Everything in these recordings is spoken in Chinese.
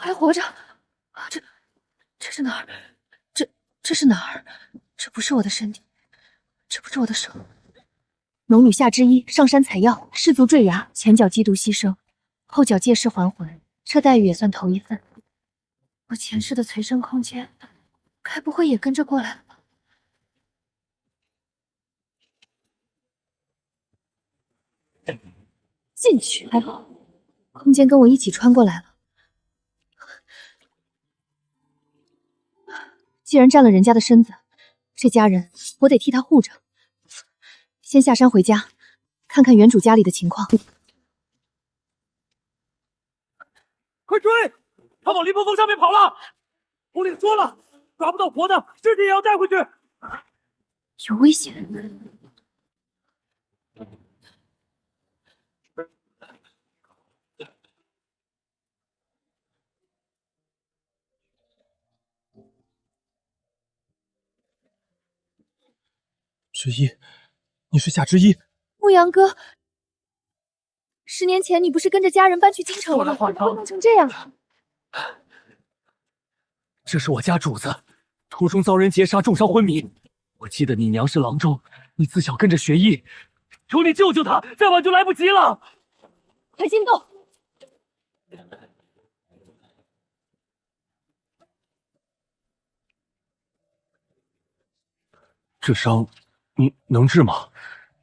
还活着？这是哪儿？这是哪儿？这不是我的身体，这不是我的手。龙女下之一，上山采药，失足坠崖，前脚缉毒牺牲，后脚借尸还魂，这待遇也算头一份。我前世的随身空间，该不会也跟着过来了吧？进去还好，空间跟我一起穿过来了。既然占了人家的身子，这家人我得替他护着。先下山回家，看看原主家里的情况。快追！他往林峰峰上面跑了！统领说了，抓不到活的，尸体也要带回去。有危险！之一，你是夏之一？牧羊哥，10年前你不是跟着家人搬去京城吗？怎么会弄成这样？这是我家主子，途中遭人劫杀，重伤昏迷。我记得你娘是郎中，你自小跟着学艺，求你救救他，再晚就来不及了。快进洞！这伤你能治吗？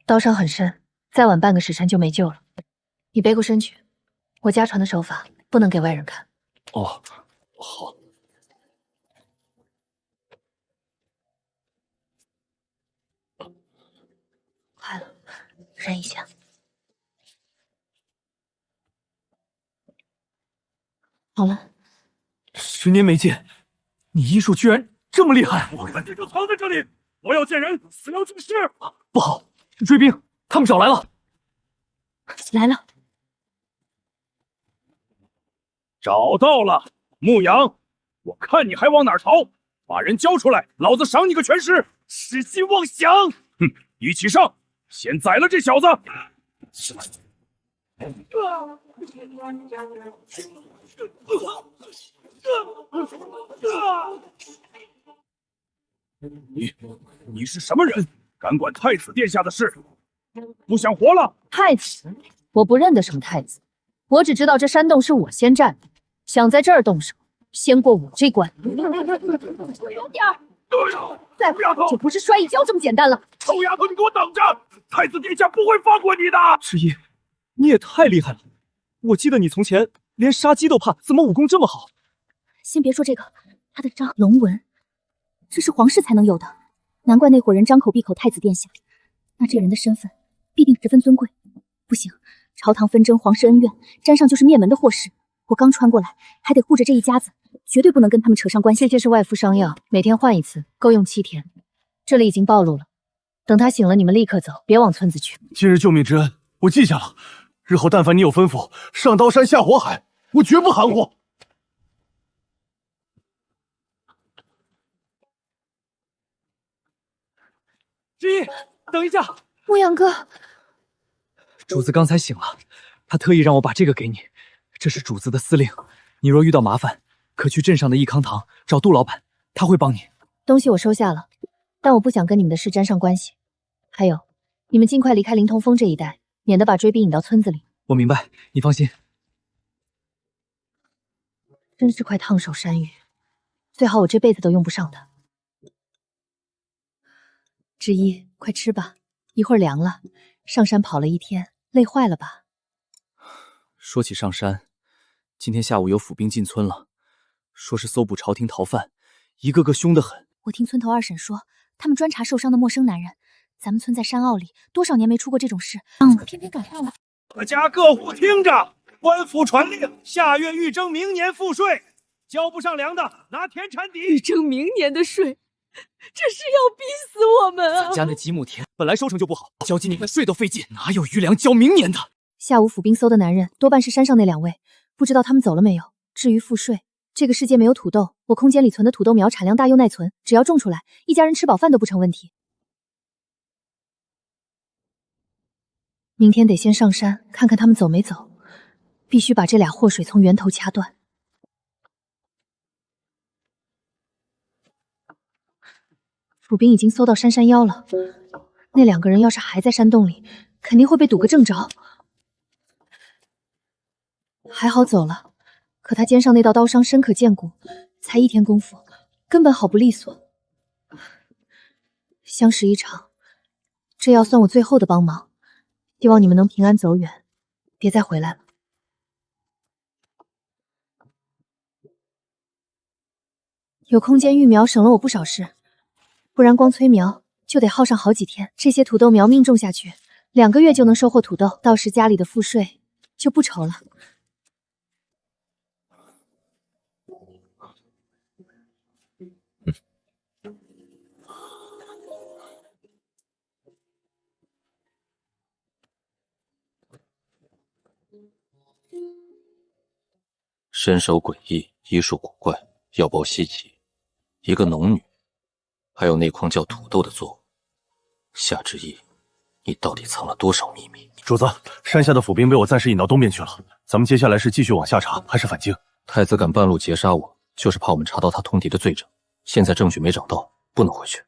刀伤很深，再晚半个时辰就没救了。你背过身去，我家传的手法不能给外人看。哦，好。快了，忍一下。好了。10年没见，你医术居然这么厉害！我看你就藏在这里，我要见人，死要尽尸。不好，是追兵，他们找来了。来了。找到了，牧羊，我看你还往哪儿逃？把人交出来，老子赏你个全尸！痴心妄想！哼，一起上，先宰了这小子！你是什么人？敢管太子殿下的事？不想活了？太子，我不认得什么太子，我只知道这山洞是我先占的，想在这儿动手，先过我这关。有点儿，再不就不是摔一跤这么简单了。臭丫头，你给我等着！太子殿下不会放过你的。之一，你也太厉害了！我记得你从前连杀鸡都怕，怎么武功这么好？先别说这个，他的章龙纹，这是皇室才能有的，难怪那伙人张口闭口太子殿下，那这人的身份必定十分尊贵。不行，朝堂纷争，皇室恩怨，沾上就是灭门的祸事。我刚穿过来，还得护着这一家子，绝对不能跟他们扯上关系。这些是外敷伤药，每天换一次，够用7天。这里已经暴露了，等他醒了，你们立刻走，别往村子去。今日救命之恩，我记下了。日后但凡你有吩咐，上刀山下火海，我绝不含糊。之一，等一下！牧羊哥，主子刚才醒了，他特意让我把这个给你，这是主子的司令。你若遇到麻烦，可去镇上的益康堂找杜老板，他会帮你。东西我收下了，但我不想跟你们的事沾上关系。还有，你们尽快离开灵童峰这一带，免得把追兵引到村子里。我明白，你放心。真是块烫手山芋，最好我这辈子都用不上它。之一，快吃吧，一会儿凉了。上山跑了一天，累坏了吧？说起上山，今天下午有府兵进村了，说是搜捕朝廷逃犯，一个个凶得很。我听村头二婶说，他们专查受伤的陌生男人。咱们村在山坳里，多少年没出过这种事，怎么偏偏赶上了？各家各户听着，官府传令，下月预征明年赋税，交不上粮的拿田产抵。预征明年的税，这是要逼死我们啊！咱家那几亩田本来收成就不好，交今年的税都费劲，哪有余粮交明年的？下午府兵搜的男人多半是山上那2位，不知道他们走了没有。至于赋税，这个世界没有土豆，我空间里存的土豆苗产量大又耐存，只要种出来，一家人吃饱饭都不成问题。明天得先上山看看他们走没走，必须把这俩祸水从源头掐断。府兵已经搜到珊珊腰了，那2个人要是还在山洞里，肯定会被堵个正着。还好走了，可他肩上那道刀伤深可见骨，才1天功夫，根本好不利索。相识一场，这要算我最后的帮忙，希望你们能平安走远，别再回来了。有空间育苗省了我不少事，不然光催苗就得耗上好几天。这些土豆苗命种下去，2个月就能收获土豆，到时家里的赋税就不愁了。身手诡异，医术古怪，药包稀奇，一个农女，还有那筐叫土豆的作物。夏之意，你到底藏了多少秘密？主子，山下的府兵被我暂时引到东边去了，咱们接下来是继续往下查，还是返京？太子敢半路截杀我，就是怕我们查到他通敌的罪证。现在证据没找到，不能回去。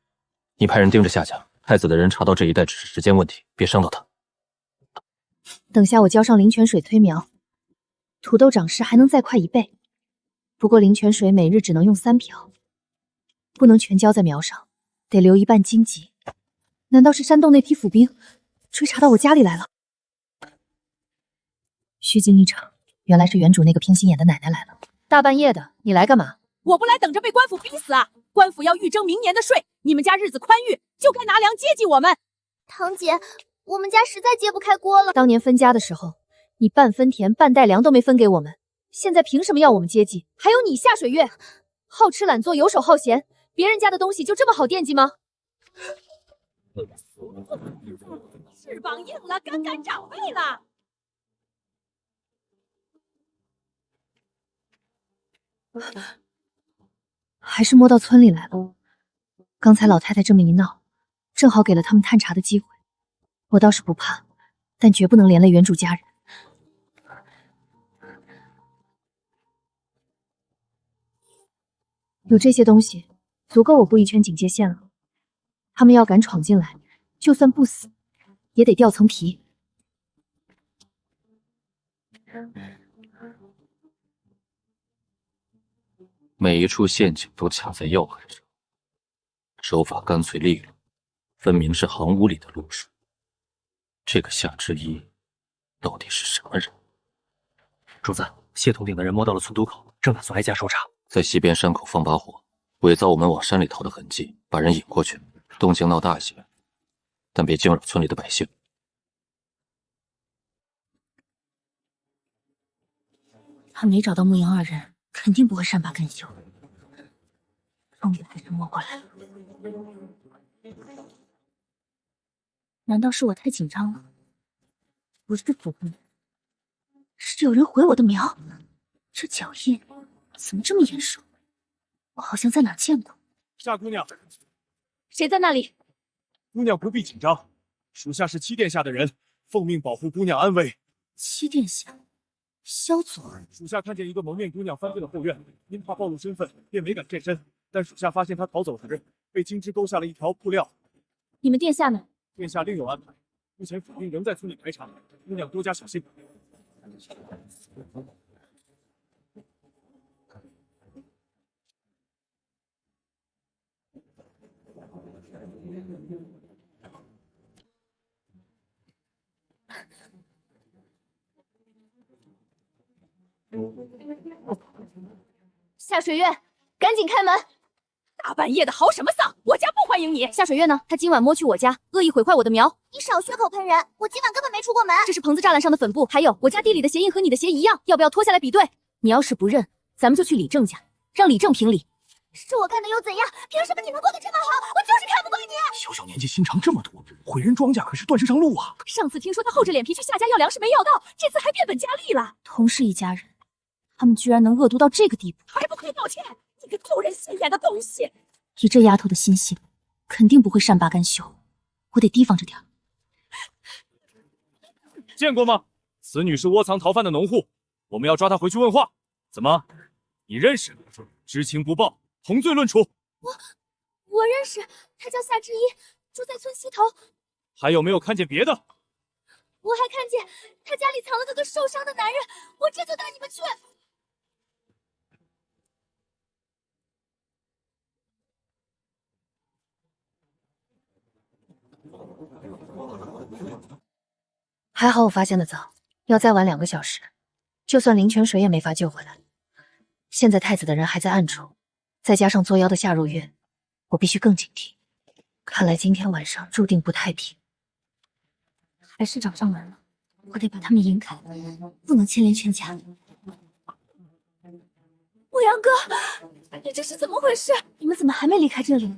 你派人盯着夏家，太子的人查到这一带只是时间问题，别伤到他。等下我浇上灵泉水催苗，土豆长势还能再快1倍。不过灵泉水每日只能用3瓢，不能全浇在苗上，得留1半荆棘。难道是山洞那批府兵追查到我家里来了？虚惊一场，原来是原主那个偏心眼的奶奶来了。大半夜的，你来干嘛？我不来等着被官府逼死啊！官府要预征明年的税，你们家日子宽裕，就该拿粮接济我们。堂姐，我们家实在揭不开锅了。当年分家的时候，你半分田半带粮都没分给我们，现在凭什么要我们接济？还有你夏水月，好吃懒做，游手好闲，别人家的东西就这么好惦记吗？你个俗货，翅膀硬了，敢长辈了。还是摸到村里来了。刚才老太太这么一闹，正好给了他们探查的机会。我倒是不怕，但绝不能连累原主家人。有这些东西，足够我布一圈警戒线了。他们要敢闯进来，就算不死，也得掉层皮。每一处陷阱都卡在要害上，手法干脆利落，分明是行屋里的路数。这个夏之一到底是什么人？主子，谢统领的人摸到了村渡口，正打算挨家搜查。在西边山口放把火，伪造我们往山里逃的痕迹，把人引过去，动静闹大一些，但别惊扰村里的百姓。他没找到牧羊2人，肯定不会善罢甘休。终于还是摸过来了。难道是我太紧张了？不是府兵，是有人毁我的苗。这脚印怎么这么眼熟？我好像在哪见过。夏姑娘，谁在那里？姑娘不必紧张，属下是七殿下的人，奉命保护姑娘安危。七殿下，萧左。属下看见一个蒙面姑娘翻进了后院，因怕暴露身份，便没敢现身。但属下发现她逃走时，被金枝勾下了一条布料。你们殿下呢？殿下另有安排，目前府兵仍在村里排查，姑娘多加小心。夏水月，赶紧开门！大半夜的嚎什么丧？我家不欢迎你。夏水月呢？他今晚摸去我家，恶意毁坏我的苗。你少血口喷人！我今晚根本没出过门。这是棚子栅栏上的粉布，还有我家地里的鞋印和你的鞋一样，要不要脱下来比对？你要是不认，咱们就去李正家，让李正评理。是我干的又怎样？凭什么你能过得这么好？我就是看不惯你！小小年纪心肠这么毒，毁人庄稼可是断世上路啊！上次听说他厚着脸皮去夏家要粮食没要到，这次还变本加厉了。同是一家人，他们居然能恶毒到这个地步，还不快道歉！你个丢人现眼的东西！以这丫头的心性，肯定不会善罢甘休。我得提防着点。见过吗？此女是窝藏逃犯的农户，我们要抓她回去问话。怎么，你认识？知情不报，同罪论处。我认识，他叫夏之一，住在村西头。还有没有看见别的？我还看见他家里藏了个受伤的男人，我这就带你们去。还好我发现的早，要再晚2个小时，就算灵泉水也没法救回来。现在太子的人还在暗处，再加上作妖的夏如月，我必须更警惕。看来今天晚上注定不太平。还是找上门了，我得把他们引开，不能牵连全家。牧羊哥，你这是怎么回事？你们怎么还没离开这里？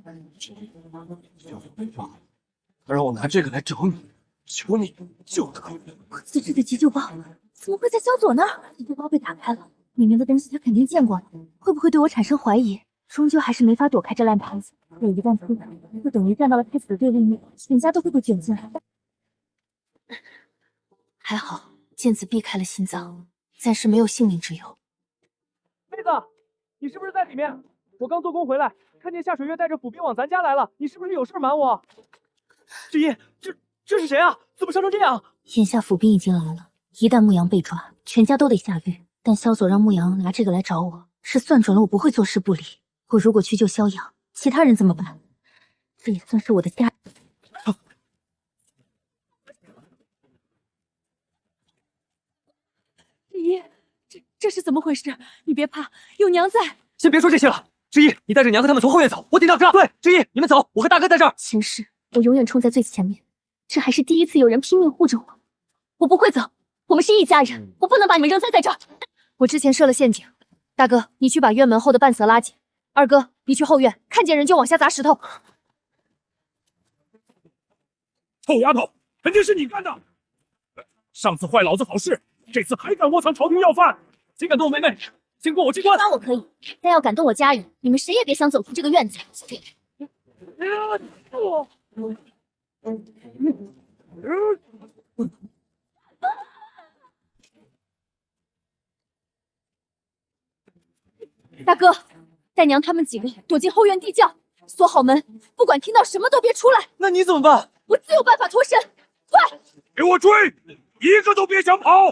他让我拿这个来找你，求你救他。我自制的急救包怎么会在萧佐那儿？急救包被打开了，里面的东西他肯定见过了，会不会对我产生怀疑？终究还是没法躲开这烂摊子。我一旦出来，就等于站到了太子的对立面，全家都会被卷进来。还好剑子避开了心脏，暂时没有性命之忧。妹子，你是不是在里面？我刚做工回来，看见夏水月带着府兵往咱家来了，你是不是有事瞒我？之一，这是谁啊？怎么烧成这样？眼下府兵已经来了，一旦牧羊被抓，全家都得下狱。但萧佐让牧羊拿这个来找我，是算准了我不会坐视不理。我如果去救萧阳，其他人怎么办？这也算是我的家人。之一，这是怎么回事？你别怕，有娘在。先别说这些了，之一，你带着娘和他们从后院走，我顶到这。对，之一，你们走，我和大哥在这儿。前世我永远冲在最前面，这还是第一次有人拼命护着我。我不会走，我们是一家人，我不能把你们扔在这儿。我之前设了陷阱，大哥，你去把院门后的半蛇拉紧。二哥，你去后院，看见人就往下砸石头。臭丫头，肯定是你干的！上次坏老子好事，这次还敢窝藏朝廷要犯，谁敢动我妹妹，先过我这关！抓我可以，但要敢动我家人，你们谁也别想走出这个院子。大哥，带娘他们几个躲进后院地窖，锁好门，不管听到什么都别出来。那你怎么办？我自有办法脱身。快，给我追，一个都别想跑！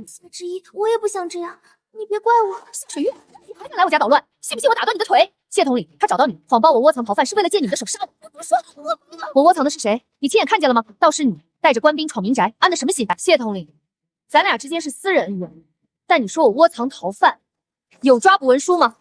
夏之一，我也不想这样，你别怪我。水月，你还敢来我家捣乱？信不信我打断你的腿？谢统领，他找到你，谎报我窝藏逃犯是为了借你的手杀我。我说我窝藏的是谁？你亲眼看见了吗？倒是你带着官兵闯民宅，安的什么心？谢统领，咱俩之间是私人恩怨，但你说我窝藏逃犯，有抓捕文书吗？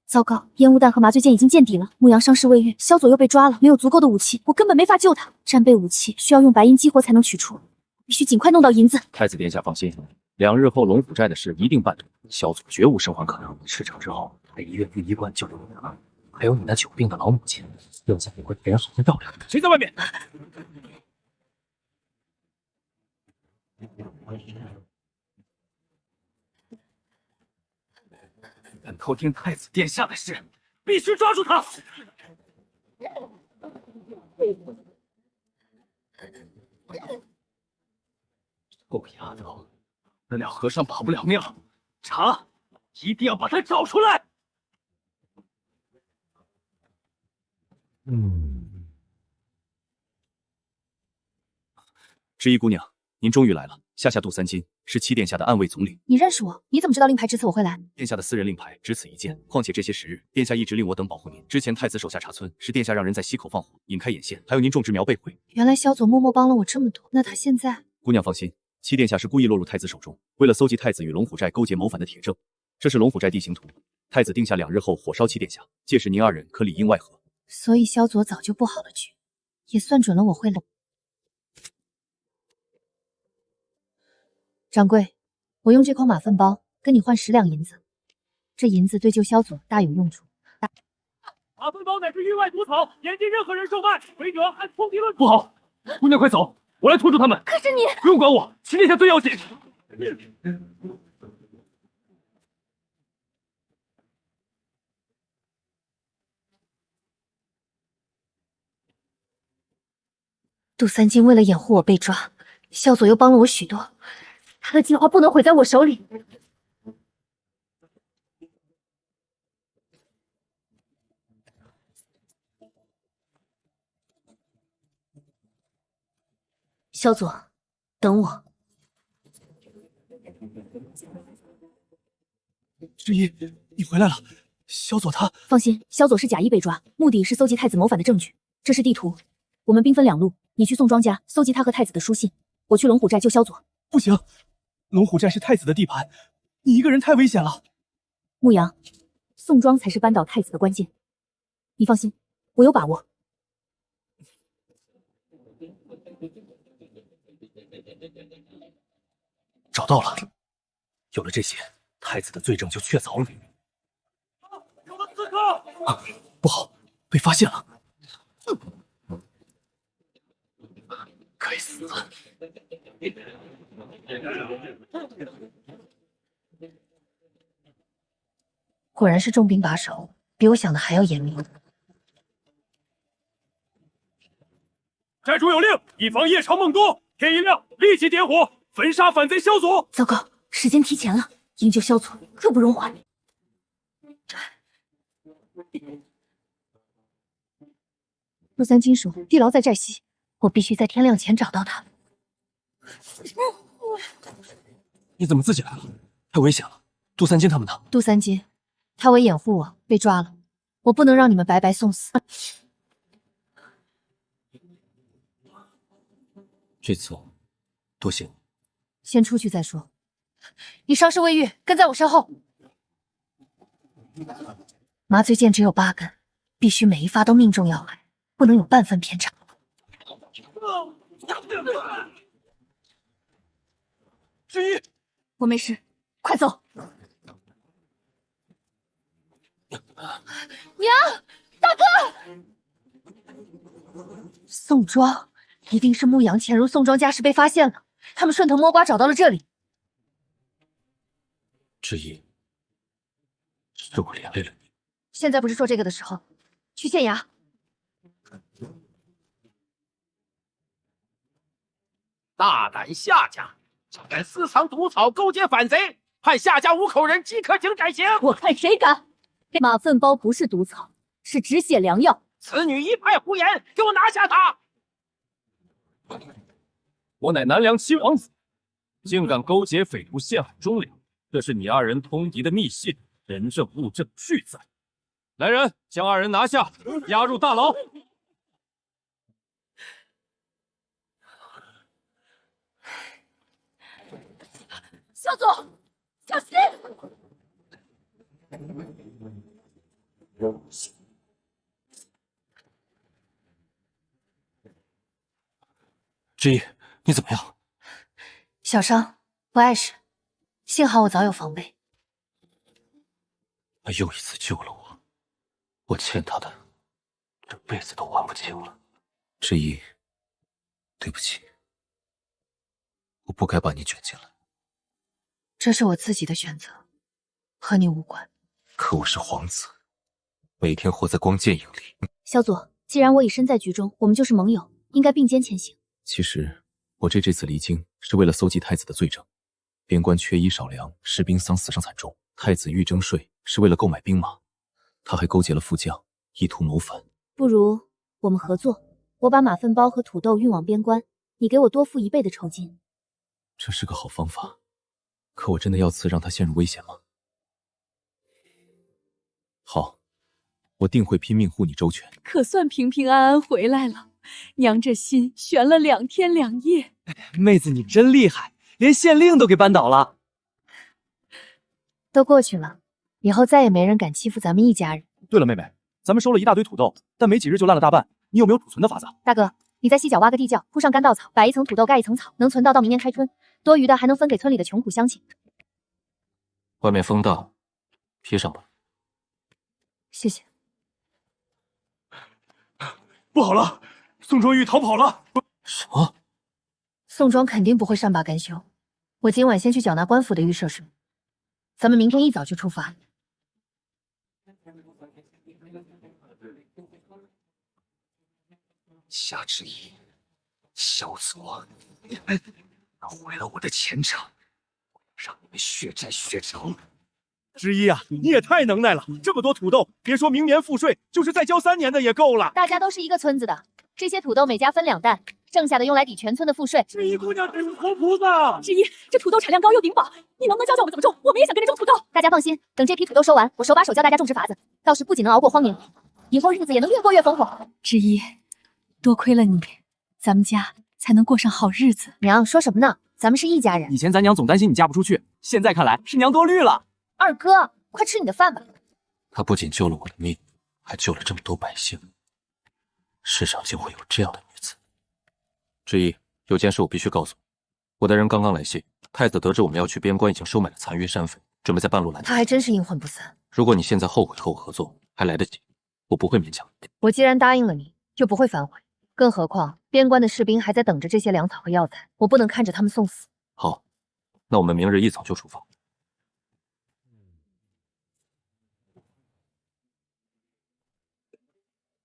糟糕，烟雾弹和麻醉剑已经见底了。牧羊伤势未愈，萧佐又被抓了，没有足够的武器，我根本没法救他。战备武器需要用白银激活才能取出，必须尽快弄到银子。太子殿下放心，2日后龙虎寨的事一定办妥，萧祖绝无生还可能。事成之后，他医院第一关就有你了，还有你那久病的老母亲，殿下也会给人好生照料。谁在外面？敢偷听太子殿下的事，必须抓住他！臭丫头，得了和尚跑不了庙，查，一定要把他找出来！知一姑娘，您终于来了。下杜三金是七殿下的暗卫总领。你认识我？你怎么知道令牌值此我会来？殿下的私人令牌只此一件。况且这些时日，殿下一直令我等保护您。之前太子手下查村，是殿下让人在溪口放火，引开眼线，还有您种植苗被毁。原来萧佐默默帮了我这么多，那他现在……姑娘放心，七殿下是故意落入太子手中，为了搜集太子与龙虎寨勾结谋反的铁证。这是龙虎寨地形图，太子定下2日后火烧七殿下，届时您2人可里应外合。所以萧佐早就布好了局，也算准了我会来。掌柜，我用这筐马粪包跟你换10两银子，这银子对救萧佐大有用处。马粪包乃是域外毒草，严禁任何人售卖，违者按通敌论处。不好，姑娘快走，我来拖住他们。可是你不用管我，七殿下最要紧。杜三金为了掩护我被抓，萧左又帮了我许多，他的计划不能毁在我手里。萧左，等我。之一，你回来了。萧左他……放心，萧左是假意被抓，目的是搜集太子谋反的证据。这是地图，我们兵分两路，你去宋庄家搜集他和太子的书信，我去龙虎寨救萧左。不行，龙虎寨是太子的地盘，你一个人太危险了。牧羊，宋庄才是扳倒太子的关键。你放心，我有把握。找到了，有了这些，太子的罪证就确凿了。有了刺客！啊，不好，被发现了！该死！果然是重兵把守，比我想的还要严密。寨主有令，以防夜长梦多，天一亮立即点火，焚杀反贼萧左。糟糕，时间提前了，营救萧左刻不容缓。陆三金说地牢在寨西，我必须在天亮前找到他。你怎么自己来了？太危险了！杜三金他们呢？杜三金，他为掩护我被抓了，我不能让你们白白送死。这次多谢你。先出去再说。你伤势未愈，跟在我身后。麻醉箭只有8根，必须每一发都命中要害，不能有半分偏差。之一，我没事，快走。娘，大哥！宋庄，一定是牧羊潜入宋庄家时被发现了，他们顺藤摸瓜找到了这里。之一，是我连累了你。现在不是说这个的时候，去县衙。大胆下家，竟敢私藏毒草，勾结反贼，判下家5口人即刻请斩刑。我看谁敢！马粪包不是毒草，是止血良药。此女一派胡言，给我拿下她！我乃南梁七王子，竟敢勾结匪徒陷害忠良，这是你2人通敌的密信，人证物证俱在。来人，将2人拿下，押入大牢。萧左，小心！之一，你怎么样？小伤，不碍事。幸好我早有防备。他又一次救了我，我欠他的，这辈子都还不清了。之一，对不起，我不该把你卷进来。这是我自己的选择，和你无关。可我是皇子，每天活在光剑影里。萧左，既然我已身在局中，我们就是盟友，应该并肩前行。其实我这次离京是为了搜集太子的罪证，边关缺衣少粮，士兵丧死伤惨重。太子欲征税是为了购买兵马，他还勾结了副将，意图谋反。不如我们合作，我把马粪包和土豆运往边关，你给我多付1倍的酬金。这是个好方法，可我真的要此让他陷入危险吗？好，我定会拼命护你周全。可算平平安安回来了，娘这心悬了2天2夜。妹子你真厉害，连县令都给扳倒了。都过去了，以后再也没人敢欺负咱们一家人。对了，妹妹，咱们收了一大堆土豆，但没几日就烂了大半，你有没有储存的法子？大哥，你在西角挖个地窖，铺上干稻草，摆一层土豆，盖一层草，能存到明年开春，多余的还能分给村里的穷苦乡亲。外面风大，披上吧。谢谢。不好了，宋庄玉逃跑了！什么？宋庄肯定不会善罢甘休。我今晚先去缴纳官府的预设税，咱们明天一早就出发。夏之意，小卒，你们弄毁了我的前程，让你们血债血偿。之一啊，你也太能耐了！这么多土豆，别说明年赋税，就是再交3年的也够了。大家都是一个村子的，这些土豆每家分2担，剩下的用来抵全村的赋税。之一姑娘真是活菩萨！之一，这土豆产量高又顶饱，你能不能教教我们怎么种？我们也想跟着种土豆。大家放心，等这批土豆收完，我手把手教大家种植法子，到时不仅能熬过荒年，以后日子也能越过越风火。之一，多亏了你，咱们家才能过上好日子。娘说什么呢？咱们是一家人。以前咱娘总担心你嫁不出去，现在看来是娘多虑了。二哥，快吃你的饭吧。她不仅救了我的命，还救了这么多百姓。世上竟会有这样的女子。之一，有件事我必须告诉你，我的人刚刚来信，太子得知我们要去边关，已经收买了残余山匪，准备在半路拦截。他还真是阴魂不散。如果你现在后悔和我合作，还来得及，我不会勉强你。我既然答应了你，就不会反悔。更何况边关的士兵还在等着这些粮草和药材，我不能看着他们送死。好，那我们明日一早就出发。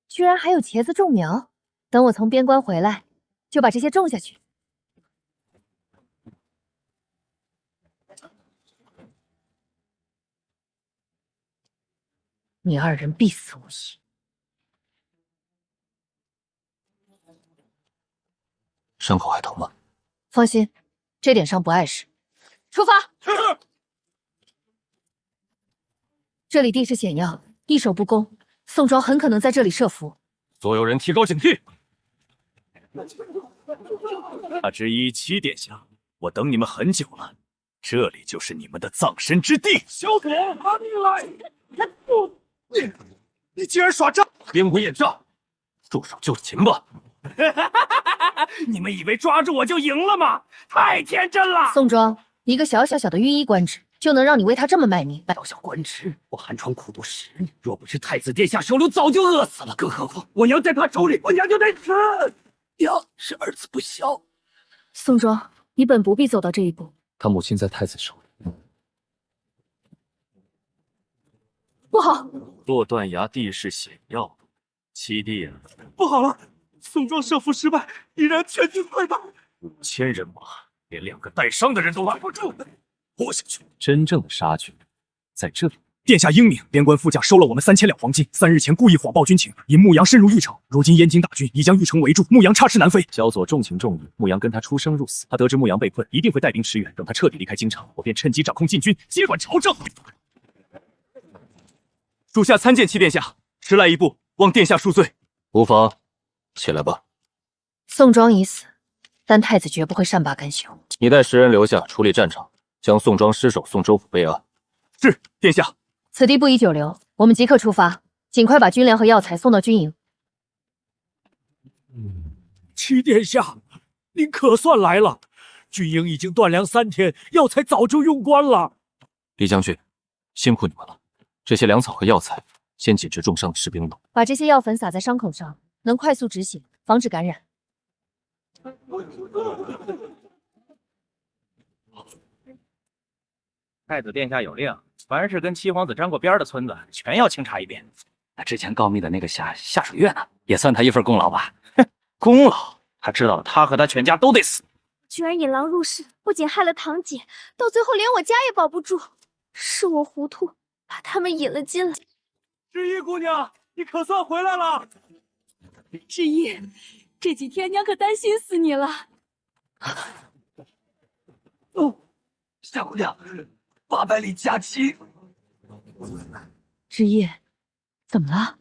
居然还有茄子种苗，等我从边关回来，就把这些种下去。你二人必死无疑。伤口还疼吗？放心，这点伤不碍事。出发！这里地势险要，易守不攻，宋庄很可能在这里设伏。所有人提高警惕。大之一七殿下，我等你们很久了，这里就是你们的葬身之地。小左，拿命来！你竟然耍诈！边关演诈，住手就擒吧！你们以为抓住我就赢了吗？太天真了！宋庄，一个小小的御医官职，就能让你为他这么卖命？小小官职，我寒窗苦读10年，若不是太子殿下收留，早就饿死了。更何况我娘在他手里，我娘就得死。娘是儿子不孝。宋庄，你本不必走到这一步。他母亲在太子手里。不好！落断崖地势险要，七弟啊，不好了！宋庄设伏失败，已然全军溃败，5000人马，连2个带伤的人都拦不住，活下去。真正的杀局在这里。殿下英明，边关副将收了我们3000两黄金，3日前故意谎报军情，引牧羊深入玉城。如今燕京大军已将玉城围住，牧羊插翅难飞。小左重情重义，牧羊跟他出生入死，他得知牧羊被困，一定会带兵驰援，等他彻底离开京城，我便趁机掌控禁军，接管朝政。属下参见七殿下，迟来一步，望殿下恕罪。无妨，起来吧。宋庄已死，但太子绝不会善罢甘休。你带10人留下处理战场，将宋庄尸首送州府备案。是，殿下。此地不宜久留，我们即刻出发，尽快把军粮和药材送到军营。七殿下，您可算来了。军营已经断粮3天，药材早就用光了。李将军，辛苦你们了。这些粮草和药材，先紧致重伤的士兵用。把这些药粉撒在伤口上，能快速止血，防止感染。太子殿下有令，凡是跟七皇子沾过边的村子，全要清查一遍。那之前告密的那个下水月呢，也算他一份功劳吧？功劳？他知道他和他全家都得死。居然引狼入室，不仅害了堂姐，到最后连我家也保不住。是我糊涂，把他们引了进来。之一姑娘，你可算回来了。之一，这几天娘可担心死你了。夏姑娘，800里佳期。之一，怎么了？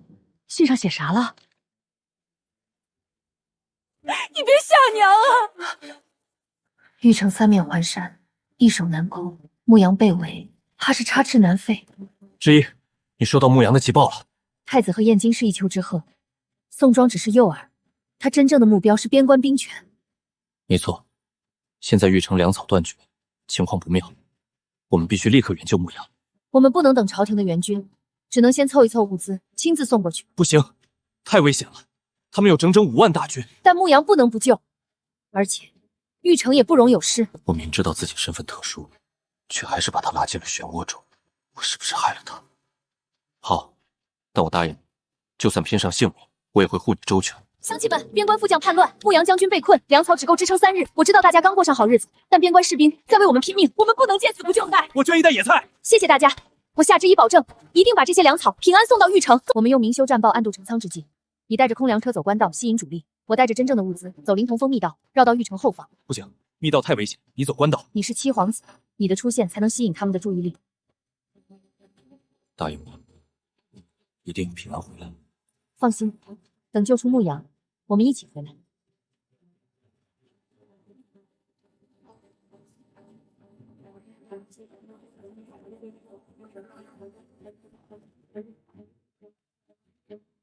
信上写啥了？你别吓娘啊！玉城3面环山，易守难攻，牧羊被围，怕是插翅难飞。之一，你收到牧羊的急报了。太子和燕京是一丘之貉，宋庄只是诱饵，他真正的目标是边关兵权。没错，现在玉城粮草断绝，情况不妙，我们必须立刻援救牧羊。我们不能等朝廷的援军，只能先凑一凑物资，亲自送过去。不行，太危险了，他们有整整5万大军。但牧羊不能不救，而且玉城也不容有失。我明知道自己身份特殊，却还是把他拉进了漩涡中，我是不是害了他？好，但我答应你，就算拼上性命，我也会护你周全。乡亲们，边关副将叛乱，牧羊将军被困，粮草只够支撑3日。我知道大家刚过上好日子，但边关士兵在为我们拼命，我们不能见死不救。我捐一袋野菜。谢谢大家，我下之以保证，一定把这些粮草平安送到玉城。我们用明修战报暗度陈仓之计，你带着空粮车走官道吸引主力，我带着真正的物资走灵童峰密道，绕到玉城后方。不行，密道太危险，你走官道。你是七皇子，你的出现才能吸引他们的注意力。答应我，一定平安回来。放心，等救出牧羊，我们一起回来。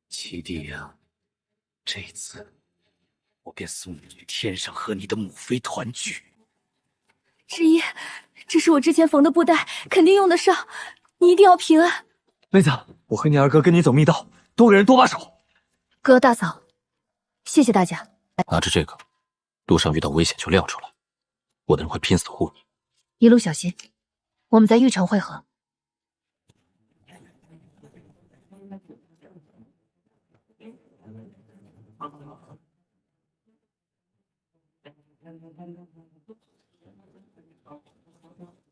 七弟呀，这次我便送你去天上和你的母妃团聚。之一，这是我之前缝的布袋，肯定用得上，你一定要平安。妹子，我和你二哥跟你走密道，多个人多把手。哥大嫂，谢谢大家。拿着这个，路上遇到危险就亮出来，我的人会拼死护你。一路小心，我们在玉城会合。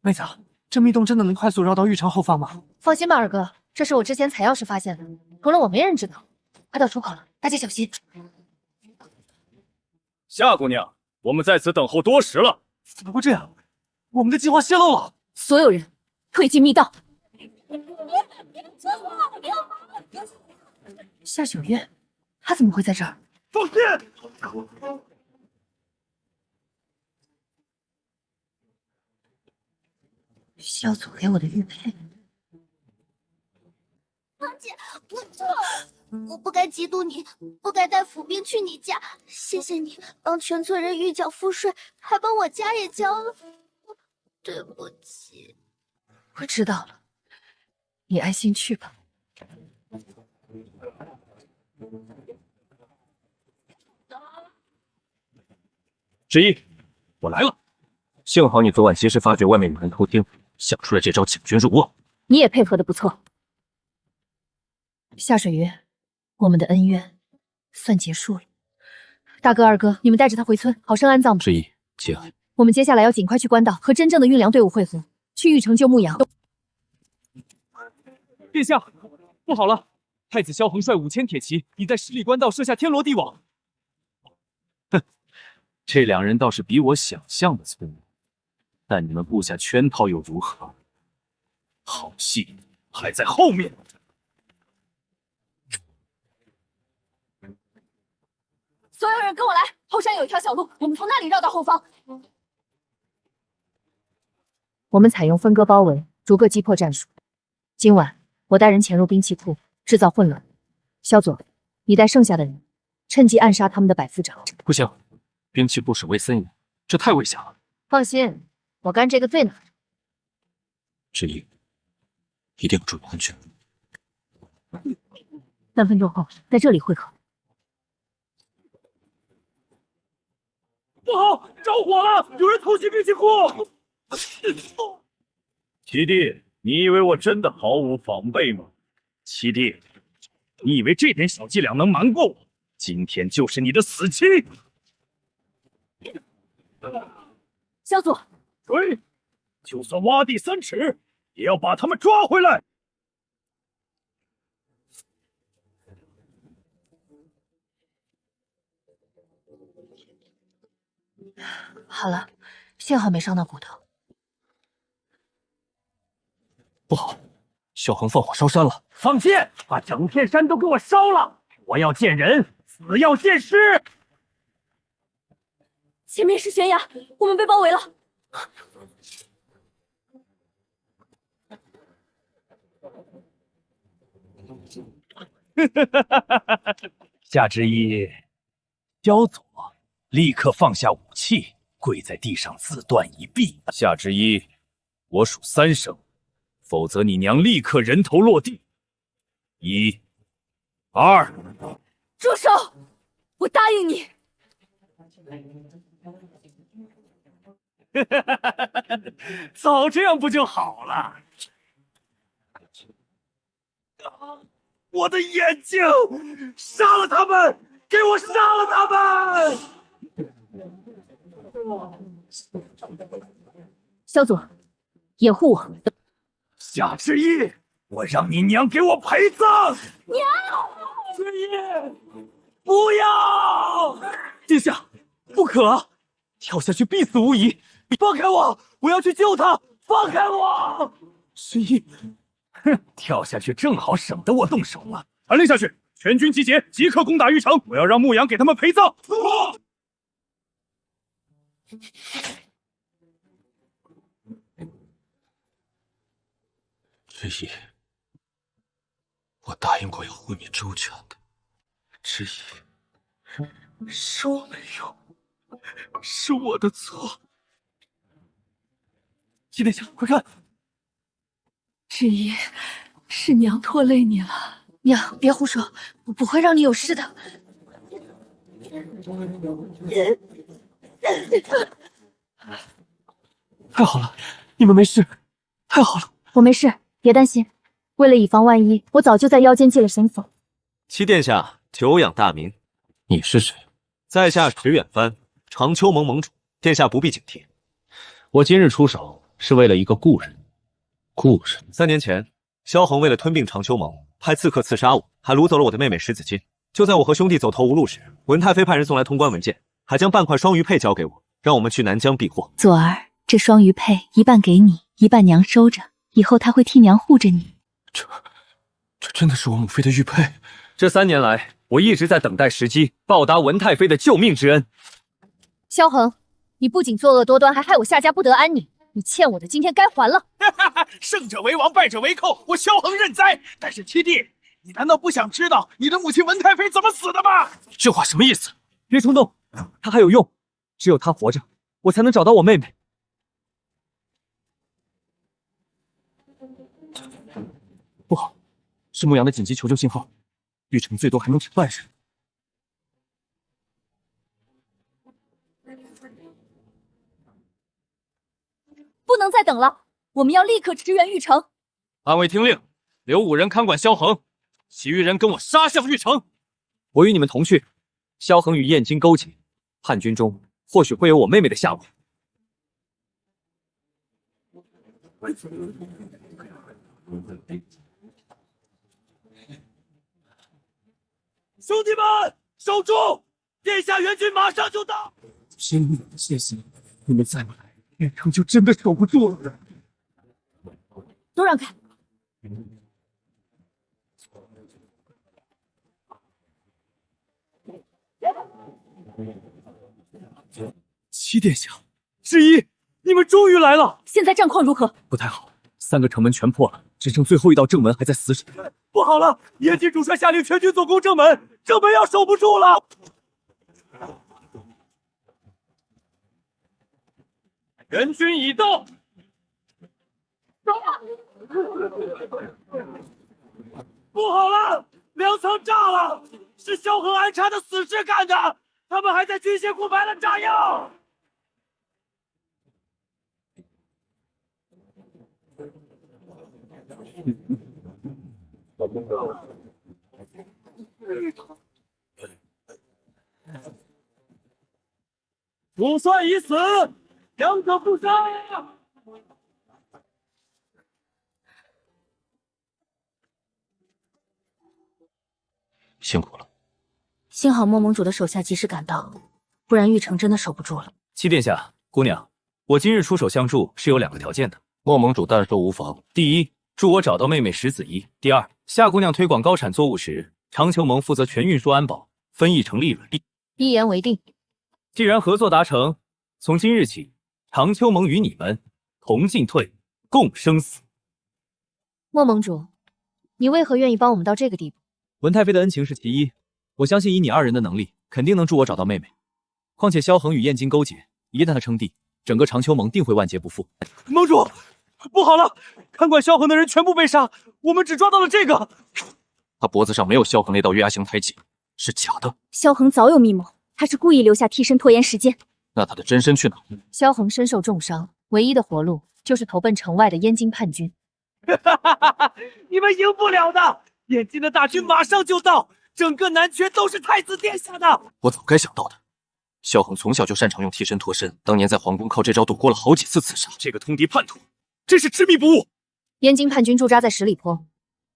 妹子，这密洞真的能快速绕到玉城后方吗？放心吧，二哥，这是我之前采药时发现的，除了我没人知道。快到出口了，大家小心。夏姑娘，我们在此等候多时了。怎么会这样？我们的计划泄露了！所有人退进密道。夏九月，他怎么会在这儿？放箭！萧祖给我的玉佩。堂姐，我不该嫉妒你，不该带府兵去你家。谢谢你帮全村人预缴赋税，还帮我家也交了。对不起。我知道了，你安心去吧。之一，我来了。幸好你昨晚及时发觉外面有人偷听，想出了这招请君入瓮。你也配合的不错。夏水月，我们的恩怨算结束了。大哥、二哥，你们带着他回村，好生安葬吧。之一，节哀。我们接下来要尽快去官道和真正的运粮队伍会合，去玉城救牧羊。殿下，不好了！太子萧恒率5000铁骑已在十里官道设下天罗地网。哼，这两人倒是比我想象的聪明，但你们布下圈套又如何？好戏还在后面。所有人跟我来，后山有一条小路，我们从那里绕到后方。我们采用分割包围、逐个击破战术。今晚我带人潜入兵器库，制造混乱。萧佐，你带剩下的人，趁机暗杀他们的百夫长。不行，兵器库守卫森严，这太危险了。放心，我干这个最拿手。之一，一定要注意安全。3分钟后在这里会合。不好，着火了！有人偷袭兵器库！七弟，你以为我真的毫无防备吗？七弟，你以为这点小伎俩能瞒过我？今天就是你的死期！萧佐，追！就算挖地3尺，也要把他们抓回来！好了，幸好没伤到骨头。不好，萧恒放火烧山了！放箭，把整片山都给我烧了！活要见人，死要见尸！前面是悬崖，我们被包围了。夏之一，萧佐立刻放下武器，跪在地上自断一臂。夏之一，我数3声，否则你娘立刻人头落地。1、2。住手！我答应你。早这样不就好了？我的眼睛！杀了他们！给我杀了他们！萧祖，掩护我。夏之意，我让你娘给我陪葬！娘，之意，不要！殿下，不可！跳下去必死无疑！放开我！我要去救他！放开我！之意，哼，跳下去正好省得我动手了。传令下去，全军集结，即刻攻打玉城！我要让牧羊给他们陪葬。之意，我答应过要护你周全的。之意，是我没有，是我的错。七殿下，快看！之意，是娘拖累你了。娘，别胡说，我不会让你有事的。太好了，你们没事，太好了。我没事，别担心。为了以防万一，我早就在腰间系了绳索。七殿下久仰大名，你是谁？在下石远帆，长秋盟盟主。殿下不必警惕。我今日出手是为了一个故人。故人？3年前，萧恒为了吞并长秋盟，派刺客刺杀我，还掳走了我的妹妹石子金。就在我和兄弟走投无路时，文太妃派人送来通关文件，还将半块双鱼佩交给我，让我们去南疆避祸。左儿，这双鱼佩一半给你，一半娘收着，以后她会替娘护着你。这真的是我母妃的玉佩？这3年来，我一直在等待时机，报答文太妃的救命之恩。萧恒，你不仅作恶多端，还害我夏家不得安宁，你欠我的今天该还了。胜者为王，败者为寇，我萧恒认栽。但是七弟，你难道不想知道你的母亲文太妃怎么死的吗？这话什么意思？别冲动，他还有用，只有他活着，我才能找到我妹妹。不好，是牧羊的紧急求救信号，玉城最多还能挺半日。不能再等了，我们要立刻驰援玉城。暗卫听令，留5人看管萧恒，其余人跟我杀向玉城。我与你们同去。萧恒与燕京勾结，叛军中或许会有我妹妹的下落。兄弟们，守住！殿下援军马上就到。谢谢你们再不来，玉城就真的守不住了。都让开！七殿下，之一，你们终于来了！现在战况如何？不太好，3个城门全破了，只剩最后一道正门还在死守。不好了！燕京主帅下令全军总攻正门，正门要守不住了！援军已到！不好了，粮仓炸了，是萧恒安插的死士干的，他们还在军械库埋了炸药。主帅已死，两者不杀。辛苦了。幸好莫盟主的手下及时赶到，不然玉城真的守不住了。七殿下，姑娘，我今日出手相助是有2个条件的。莫盟主但说无妨。第一，助我找到妹妹石子怡；第二，夏姑娘推广高产作物时，长秋盟负责全运输安保，分1成利润。一言为定。既然合作达成，从今日起，长秋盟与你们同进退，共生死。莫盟主，你为何愿意帮我们到这个地步？文太妃的恩情是其一，我相信以你2人的能力，肯定能助我找到妹妹。况且萧恒与燕京勾结，一旦他称帝，整个长秋盟定会万劫不复。盟主，不好了！看管萧恒的人全部被杀，我们只抓到了这个。他脖子上没有萧恒那道月牙形胎记，是假的。萧恒早有密谋，他是故意留下替身拖延时间。那他的真身去哪？萧恒身受重伤，唯一的活路就是投奔城外的燕京叛军。你们赢不了的！燕京的大军马上就到，整个南阙都是太子殿下的。我早该想到的。萧恒从小就擅长用替身脱身，当年在皇宫靠这招躲过了好几次刺杀。这个通敌叛徒真是执迷不悟。燕京叛军驻扎在十里坡，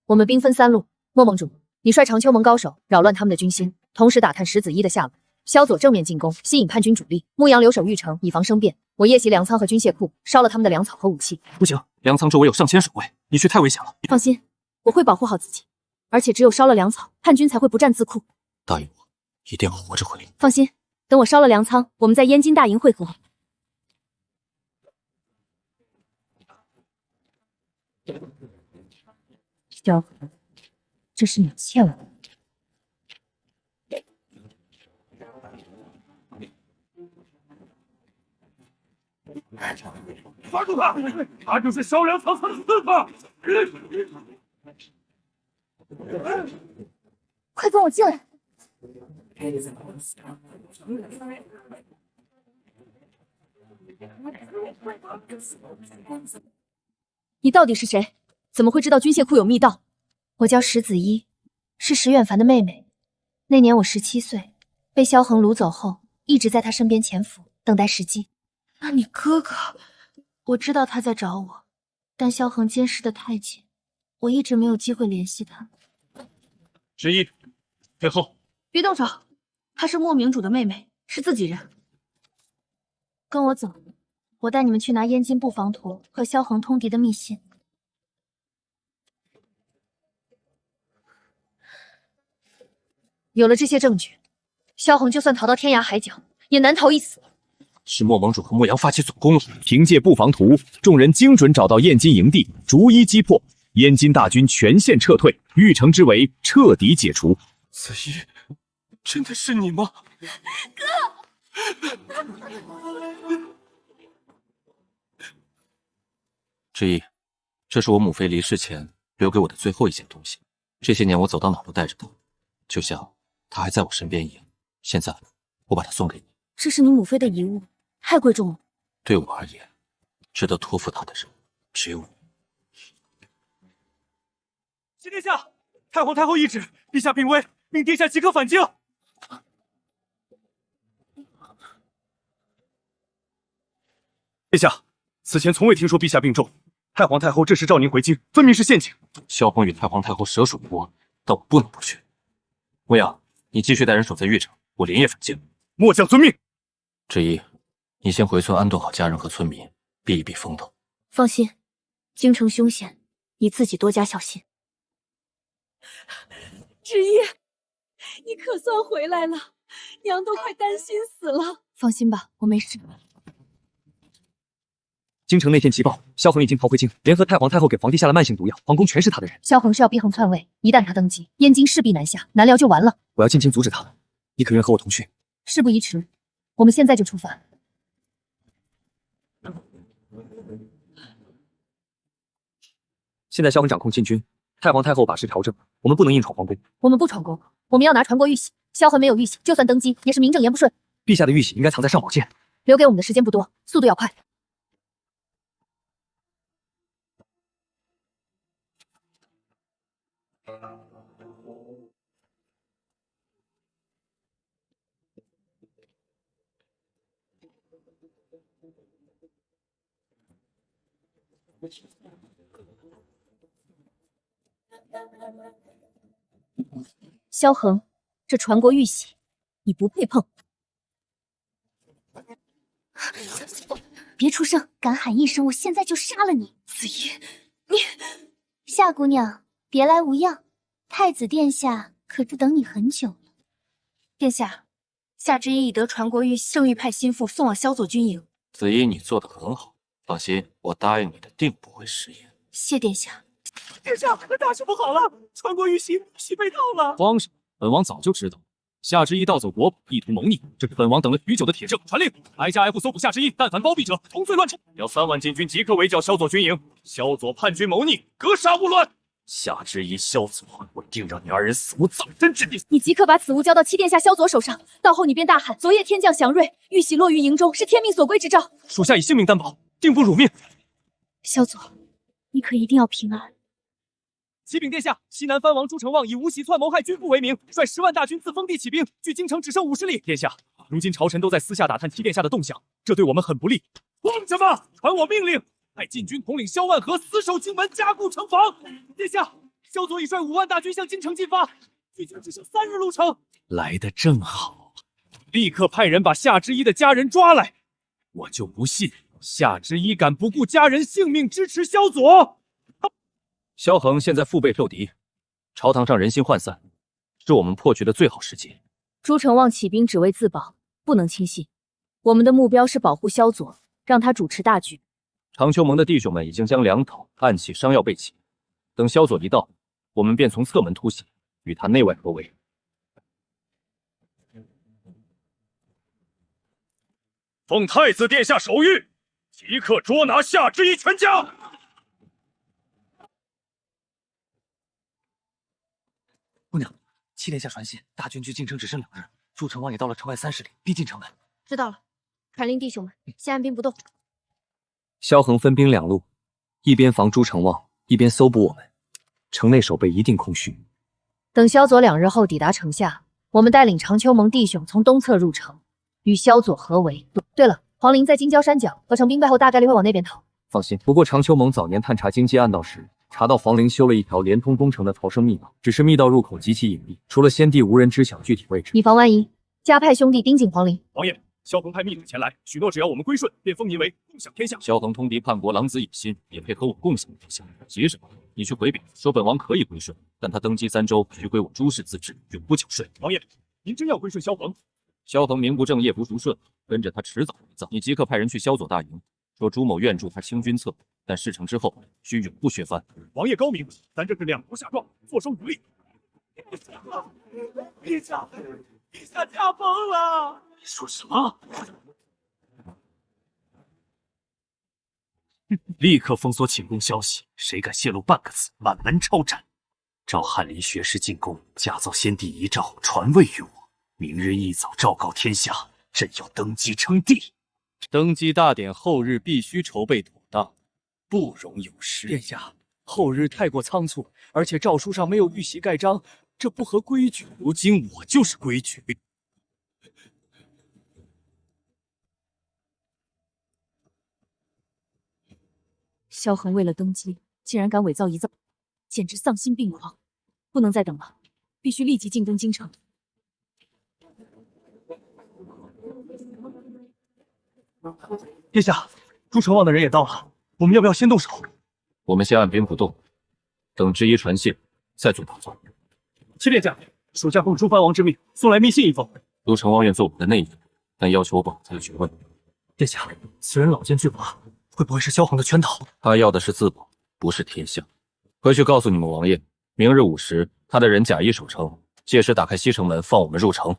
我们兵分三路。莫盟主，你率长秋盟高手扰乱他们的军心，同时打探石子一的下落。萧左正面进攻，吸引叛军主力。牧羊留守玉城，以防生变。我夜袭粮仓和军械库，烧了他们的粮草和武器。不行，粮仓周围有上千守卫，你去太危险了。放心，我会保护好自己。而且只有烧了粮草，叛军才会不战自库。答应我，一定要活着回来。放心，等我烧了粮仓，我们在燕京大营会合。萧恒，这是你欠我的。抓住他！他就是烧粮仓的刺客！快跟我进来！你到底是谁？怎么会知道军械库有密道？我叫石子一，是石远凡的妹妹。那年我17岁，被萧恒掳走后，一直在他身边潜伏，等待时机。那你哥哥？我知道他在找我，但萧恒监视的太紧，我一直没有机会联系他。之一，退后！别动手，她是莫明主的妹妹，是自己人。跟我走，我带你们去拿燕京布防图和萧恒通敌的密信。有了这些证据，萧恒就算逃到天涯海角，也难逃一死。是莫盟主和牧羊发起总攻了。凭借布防图，众人精准找到燕京营地，逐一击破。燕京大军全线撤退，玉城之围彻底解除。子怡，真的是你吗？哥！之一，这是我母妃离世前留给我的最后一件东西。这些年我走到哪都带着它，就像它还在我身边一样。现在我把它送给你。这是你母妃的遗物，太贵重了。对我而言，值得托付它的人只有你。谢殿下，太皇太后懿旨，陛下病危，命殿下即刻返京。殿下，此前从未听说陛下病重，太皇太后这时召您回京，分明是陷阱。萧恒与太皇太后蛇鼠不窝，但我不能不去。牧羊，你继续带人守在玉城，我连夜返京。末将遵命。之一，你先回村安顿好家人和村民，避一避风头。放心，京城凶险，你自己多加小心。之一，你可算回来了，娘都快担心死了。放心吧，我没事。京城内线急报，萧恒已经逃回京，联合太皇太后给皇帝下了慢性毒药，皇宫全是他的人。萧恒是要逼横篡位，一旦他登基，燕京势必南下，难料就完了。我要尽情阻止他，你可愿和我同去？事不宜迟，我们现在就出发。现在萧恒掌控禁军，太皇太后把事调正，我们不能硬闯皇宫。我们不闯宫，我们要拿传国玉玺。萧恒没有玉玺，就算登基也是名正言不顺。陛下的玉玺应该藏在上宝剑。留给我们的时间不多，速度要快。萧恒，这传国玉玺，你不配碰！别出声，敢喊一声，我现在就杀了你！子怡，夏姑娘，别来无恙，太子殿下可是等你很久了。殿下，夏之一已得传国玉玺，圣谕派心腹送往萧左军营。子怡，你做得很好，放心，我答应你的定不会食言。谢殿下。殿下，大事不好了！传国玉玺被盗了！皇上，本王早就知道，夏之一盗走国宝，意图谋逆，这是本王等了许久的铁证。传令，挨家挨户搜捕夏之一，但凡包庇者，同罪乱处。要3万禁军即刻围剿萧左军营，萧左叛军谋逆，格杀勿乱。夏之一、萧左，我定让你2人死无葬身之地！你即刻把此物交到七殿下萧左手上，到后你便大喊：昨夜天降祥瑞，玉玺落于营中，是天命所归之兆。属下以性命担保，定不辱命。萧左，你可一定要平安。启禀殿下，西南藩王朱成旺以无喜篡谋害君父为名，率10万大军自封地起兵，距京城只剩50里。殿下，如今朝臣都在私下打探齐殿下的动向，这对我们很不利。慌什么？传我命令，派禁军统领萧万和死守京门，加固城防。殿下，萧佐已率5万大军向京城进发，距京只剩3日路程。来得正好，立刻派人把夏之一的家人抓来。我就不信夏之一敢不顾家人性命支持萧佐。萧恒现在腹背受敌，朝堂上人心涣散，是我们破局的最好时机。朱成旺起兵只为自保，不能轻信。我们的目标是保护萧佐，让他主持大局。长秋盟的弟兄们已经将粮草、暗器、伤药备齐，等萧佐一到，我们便从侧门突袭，与他内外合围。奉太子殿下手谕，即刻捉拿夏之一全家。姑娘，七殿下传信，大军距京城只剩2日，朱成旺也到了城外30里，逼近城门。知道了，传令弟兄们，先按兵不动。萧恒分兵2路，一边防朱成旺，一边搜捕我们。城内守备一定空虚。等萧佐2日后抵达城下，我们带领长秋盟弟兄从东侧入城，与萧佐合围。对了，黄陵在京郊山脚，合成兵败后大概率会往那边逃。放心，不过长秋盟早年探查京畿暗道时，查到黄陵修了一条连通宫城的逃生密道，只是密道入口极其隐蔽，除了先帝无人知晓具体位置。以防万一，加派兄弟盯紧黄陵。王爷，萧恒派密旨前来，许诺只要我们归顺，便封您为共享天下。萧恒通敌叛国，狼子野心，也配和我共享天下？急什么？你去回禀，说本王可以归顺，但他登基3周，须归我朱氏自治，永不缴税。王爷，您真要归顺萧恒？萧恒名不正，业不熟顺，跟着他迟早会葬。你即刻派人去萧佐大营，说朱某愿助他清君侧，但事成之后，须永不削藩。王爷高明，咱这是2头下状，坐收渔利。陛下驾崩了！你说什么？立刻封锁寝宫消息，谁敢泄露半个字，满门抄斩。召翰林学士进宫，假造先帝遗诏，传位于我。明日一早昭告天下，朕要登基称帝。登基大典后日必须筹备妥当，不容有失。殿下，后日太过仓促，而且诏书上没有玉玺盖章，这不合规矩。如今我就是规矩。萧恒为了登基，竟然敢伪造遗诏，简直丧心病狂！不能再等了，必须立即进攻京城。殿下，朱成旺的人也到了，我们要不要先动手？我们先按兵不动，等之一传信，再做打算。七殿下，属下奉朱藩王之命，送来密信一封。朱成旺愿做我们的内应，但要求我保他的学问。殿下，此人老奸巨猾，会不会是萧恒的圈套？他要的是自保，不是天下。回去告诉你们王爷，明日午时，他的人假意守城，届时打开西城门，放我们入城。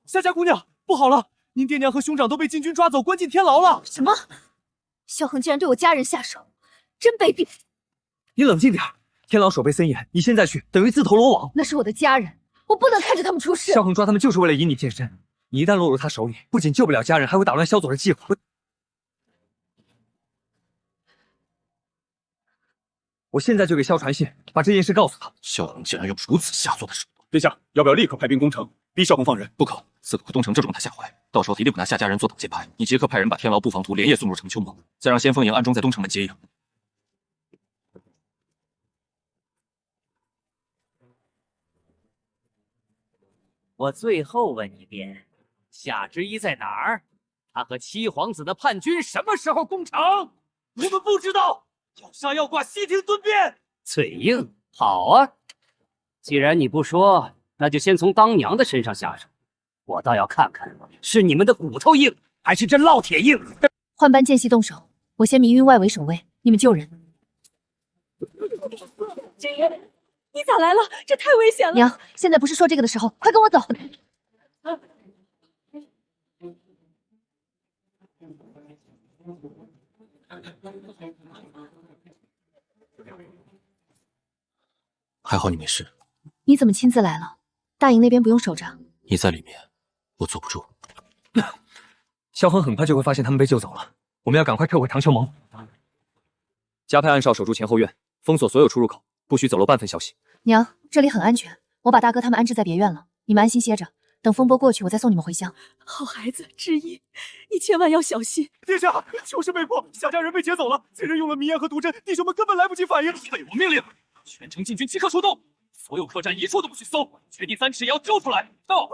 夏家姑娘，不好了！您爹娘和兄长都被禁军抓走，关进天牢了。什么？萧恒竟然对我家人下手，真卑鄙！你冷静点，天牢守备森严，你现在去等于自投罗网。那是我的家人，我不能看着他们出事。萧恒抓他们就是为了以你健身，你一旦落入他手里，不仅救不了家人，还会打乱萧佐的计划。我现在就给萧传信，把这件事告诉他。萧恒竟然用如此下作的手段！殿下，要不要立刻派兵攻城，逼萧恒放人？不可，刺客会东城正中他下怀，到时候一定会拿夏家人做挡箭牌。你即刻派人把天牢布防图连夜送入长秋盟，再让先锋营暗中在东城门接应。我最后问一遍，夏之一在哪儿？他和七皇子的叛军什么时候攻城？我们不知道，要杀要剐，悉听尊便。嘴硬，好啊！既然你不说，那就先从当娘的身上下手。我倒要看看，是你们的骨头硬，还是这烙铁硬？换班间隙动手，我先迷晕外围守卫，你们救人。君爷，你咋来了？这太危险了！娘，现在不是说这个的时候，快跟我走。还好你没事。你怎么亲自来了？大营那边不用守着，你在里面，我坐不住。萧恒很快就会发现他们被救走了，我们要赶快撤回长秋盟。加派暗哨守住前后院，封锁所有出入口，不许走漏半分消息。娘，这里很安全，我把大哥他们安置在别院了，你们安心歇着，等风波过去，我再送你们回乡。好孩子，知意，你千万要小心。殿下，求是被迫，夏家人被劫走了，贼人用了迷烟和毒针，弟兄们根本来不及反应。被我命令，全城禁军即刻出动，所有客栈一处都不许搜，确定3尺也要救出来。到。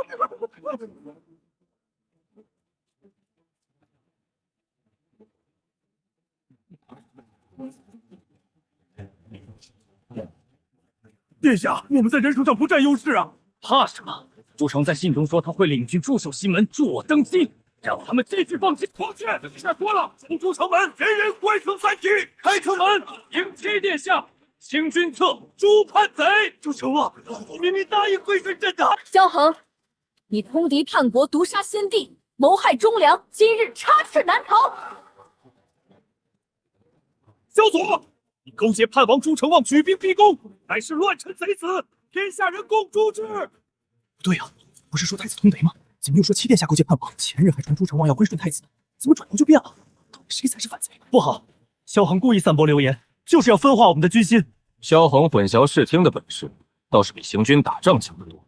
殿下，我们在人数上不占优势啊！怕什么？朱成在信中说他会领军驻守西门，助我登基，让他们继续放弃。王雀，再说了，冲出城门，人人关城3级，开城门，迎接殿下。清君侧，诛叛贼。朱成啊，我明明答应归顺朕的。萧恒，你通敌叛国，毒杀先帝，谋害忠良，今日插翅难逃。萧左，你勾结叛王朱成旺，举兵逼宫，乃是乱臣贼子，天下人共诛之。不对啊，不是说太子通贼吗？怎么又说七殿下勾结叛王？前日还传朱成旺要归顺太子，怎么转头就变了？到底谁才是反贼？不好，萧恒故意散播流言，就是要分化我们的军心。萧恒混淆视听的本事，倒是比行军打仗强得多。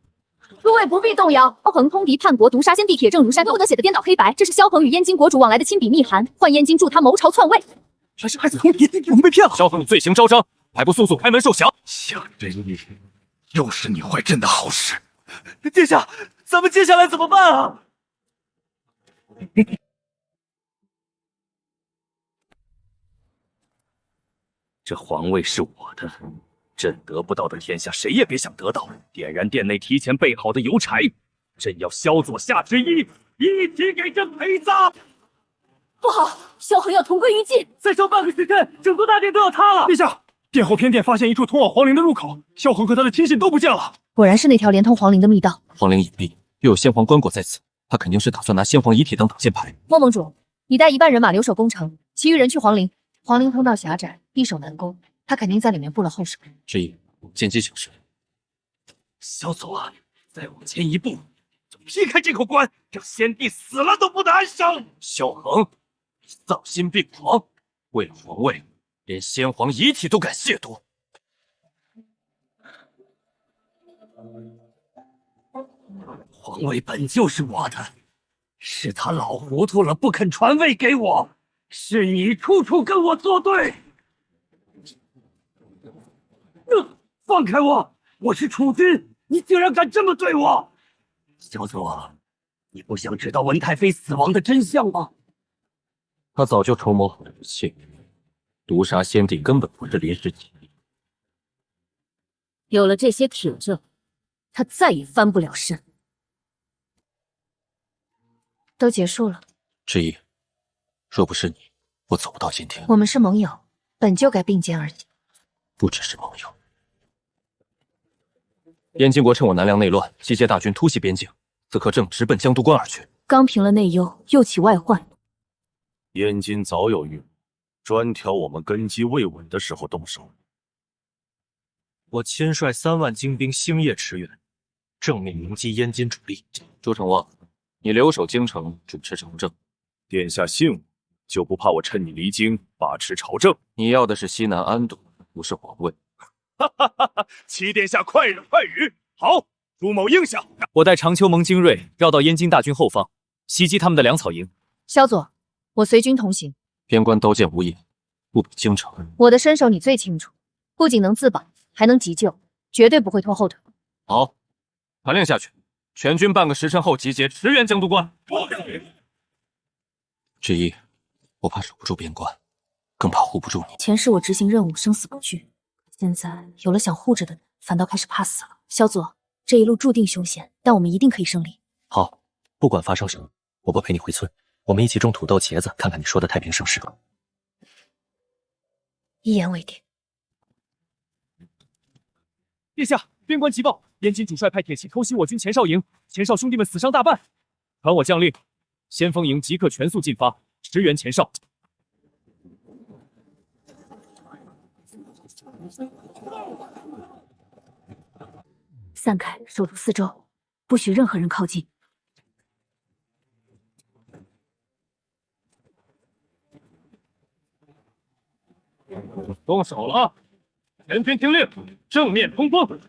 诸位不必动摇，萧恒通敌叛国，毒杀先帝，铁证如山。路德写的颠倒黑白，这是萧恒与燕京国主往来的亲笔密函，换燕京助他谋朝篡位。全是太子通敌，我们被骗了。萧恒，你罪行昭彰，还不速速开门受降？想真意，又是你坏朕的好事。殿下，咱们接下来怎么办啊？这皇位是我的，朕得不到的天下，谁也别想得到。点燃殿内提前备好的油柴，朕要萧左下之意，一起给朕陪葬。不好，萧恒要同归于尽。再烧半个时辰，整座大殿都要塌了。陛下，殿后偏殿发现一处通往皇陵的入口，萧恒和他的亲信都不见了。果然是那条连通皇陵的密道。皇陵隐蔽，又有先皇棺椁在此，他肯定是打算拿先皇遗体当挡箭牌。莫盟主，你带一半人马留守宫城，其余人去皇陵。皇陵通道狭窄，易守难攻，他肯定在里面布了后手。之意，见机行事。萧左，再往前一步，就劈开这口棺，让先帝死了都不得安生。萧恒，你丧心病狂，为了皇位，连先皇遗体都敢亵渎。皇位本就是我的，是他老糊涂了，不肯传位给我，是你处处跟我作对。放开我！我是储君，你竟然敢这么对我！萧左，你不想知道文太妃死亡的真相吗？他早就筹谋好这一切，毒杀先帝根本不是临时起意。有了这些铁证，他再也翻不了身。都结束了。之意，若不是你，我走不到今天。我们是盟友，本就该并肩而行。不只是盟友。燕京国趁我南梁内乱，集结大军突袭边境，此刻正直奔江都关而去。刚平了内忧，又起外患。燕京早有预谋，专挑我们根基未稳的时候动手。我亲率3万精兵星夜驰援，正面迎击燕京主力。朱成旺，你留守京城主持朝政。殿下信我，就不怕我趁你离京把持朝政？你要的是西南安堵，不是皇位。哈哈哈哈！齐殿下快人快语，好，朱某应下。我带长秋盟精锐绕到燕京大军后方，袭击他们的粮草营。萧左，我随军同行。边关刀剑无眼，不比京城。我的身手你最清楚，不仅能自保，还能急救，绝对不会拖后腿。好，传令下去，全军半个时辰后集结，驰援江都关。之一，我怕守不住边关，更怕护不住你。前世我执行任务生死不惧，现在有了想护着的人，反倒开始怕死了。萧左，这一路注定凶险，但我们一定可以胜利。好，不管发生什么，我不陪你回村，我们一起种土豆、茄子，看看你说的太平盛世。一言为定。殿下，边关急报，燕京主帅派铁骑偷袭我军前哨营，前哨兄弟们死伤大半。传我将令，先锋营即刻全速进发，驰援前哨。散开，守住四周。不许任何人靠近。动手了！全军听令，正面冲锋！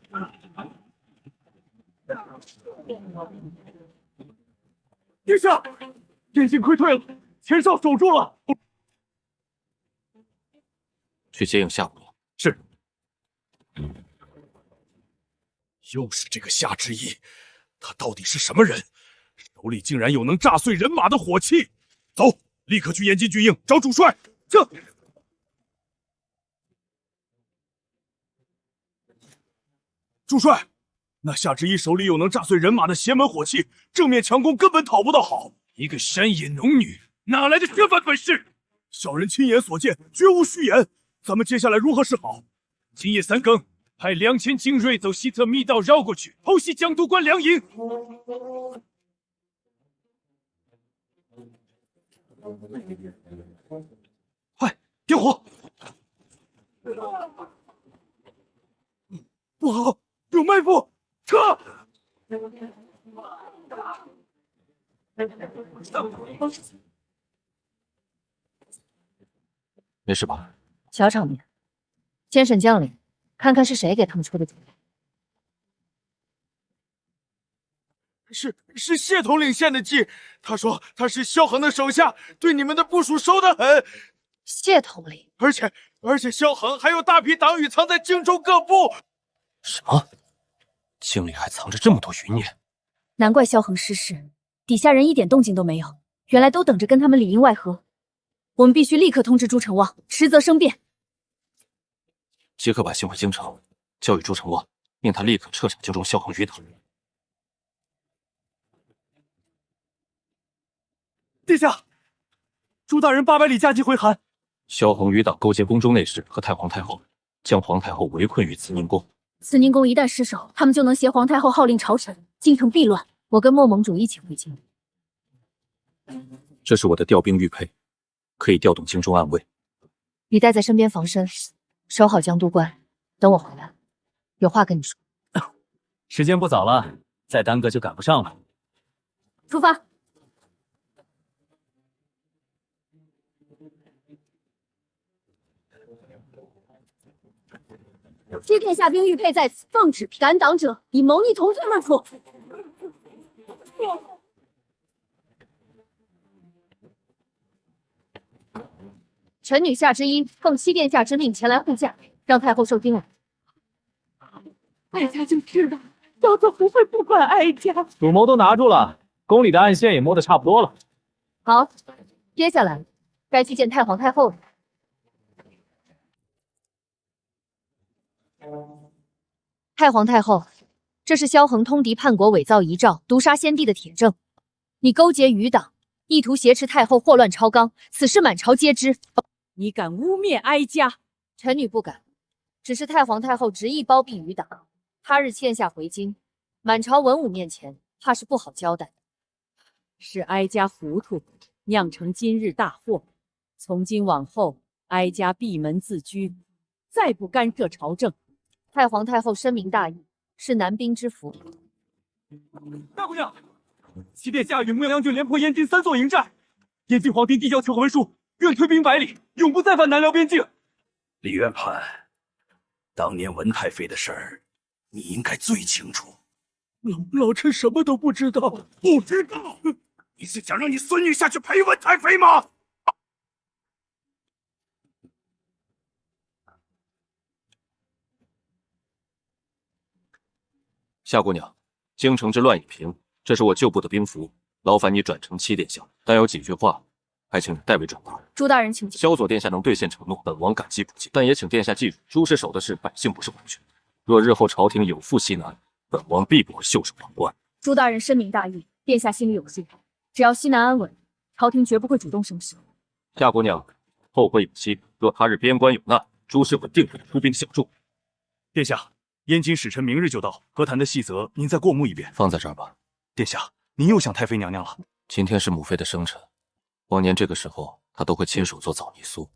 殿下，燕京溃退了，前哨守住了。去接应夏姑娘。是。又是这个夏之一，他到底是什么人？手里竟然有能炸碎人马的火器！走，立刻去燕京军营找主帅。这。主帅，那夏之一手里有能炸碎人马的邪门火器，正面强攻根本讨不到好。一个山野农女，哪来的这番本事？小人亲眼所见，绝无虚言。咱们接下来如何是好？今夜3更，派2000精锐走西侧密道绕过去，偷袭江都关粮营。快点火！不好，有埋伏！撤！没事吧？小场面，先审将领，看看是谁给他们出的主意。是谢统领献的计，他说他是萧恒的手下，对你们的部署熟得很。谢统领，而且萧恒还有大批党羽藏在荆州各部。什么？京里还藏着这么多余孽？难怪萧恒失势，底下人一点动静都没有，原来都等着跟他们里应外合。我们必须立刻通知朱成旺，实则生变。即刻把信回京城，教育朱成旺，命他立刻撤杀京中萧恒余党。殿下，朱大人800里加急回函，萧恒余党勾结宫中内侍和太皇太后，将皇太后围困于慈宁宫。慈宁宫一旦失守，他们就能挟皇太后号令朝臣，京城必乱。我跟莫盟主一起回京。这是我的调兵玉佩，可以调动京中暗卫。你带在身边防身，守好江都关。等我回来，有话跟你说。时间不早了，再耽搁就赶不上了。出发。接天下兵玉佩在此，奉旨赶党者以谋逆同罪论处。臣女夏之一奉七殿下之命前来护驾，让太后受惊了。哀家就知道小子不会不管哀家。主谋都拿住了，宫里的暗线也摸得差不多了。好，接下来该去见太皇太后了。太皇太后，这是萧恒通敌叛国，伪造遗诏，毒杀先帝的铁证。你勾结余党，意图挟持太后，祸乱朝纲，此事满朝皆知。你敢污蔑哀家？臣女不敢，只是太皇太后执意包庇余党，他日欠下回京，满朝文武面前，怕是不好交代。是哀家糊涂，酿成今日大祸。从今往后，哀家闭门自居，再不干涉朝政。太皇太后深明大义，是南兵之福。大姑娘，七殿下与牧羊军连破燕京3座营寨，燕京皇帝递交求和文书，愿退兵100里，永不再犯南辽边境。李元盘，当年文太妃的事儿，你应该最清楚。老臣什么都不知道。不知道？你是想让你孙女下去陪文太妃吗？夏姑娘，京城之乱已平，这是我旧部的兵符，劳烦你转呈七殿下。但有几句话，还请你代为转达。朱大人请讲。萧左殿下能兑现承诺，本王感激不尽。但也请殿下记住，朱氏守的是百姓，不是皇权。若日后朝廷有负西南，本王必不会袖手旁观。朱大人深明大义，殿下心里有数。只要西南安稳，朝廷绝不会主动生事。夏姑娘，后会有期。若他日边关有难，朱氏稳定会出兵相助。殿下。燕京使臣明日就到，和谈的细则您再过目一遍。放在这儿吧。殿下，您又想太妃娘娘了。今天是母妃的生辰，往年这个时候，她都会亲手做枣泥酥。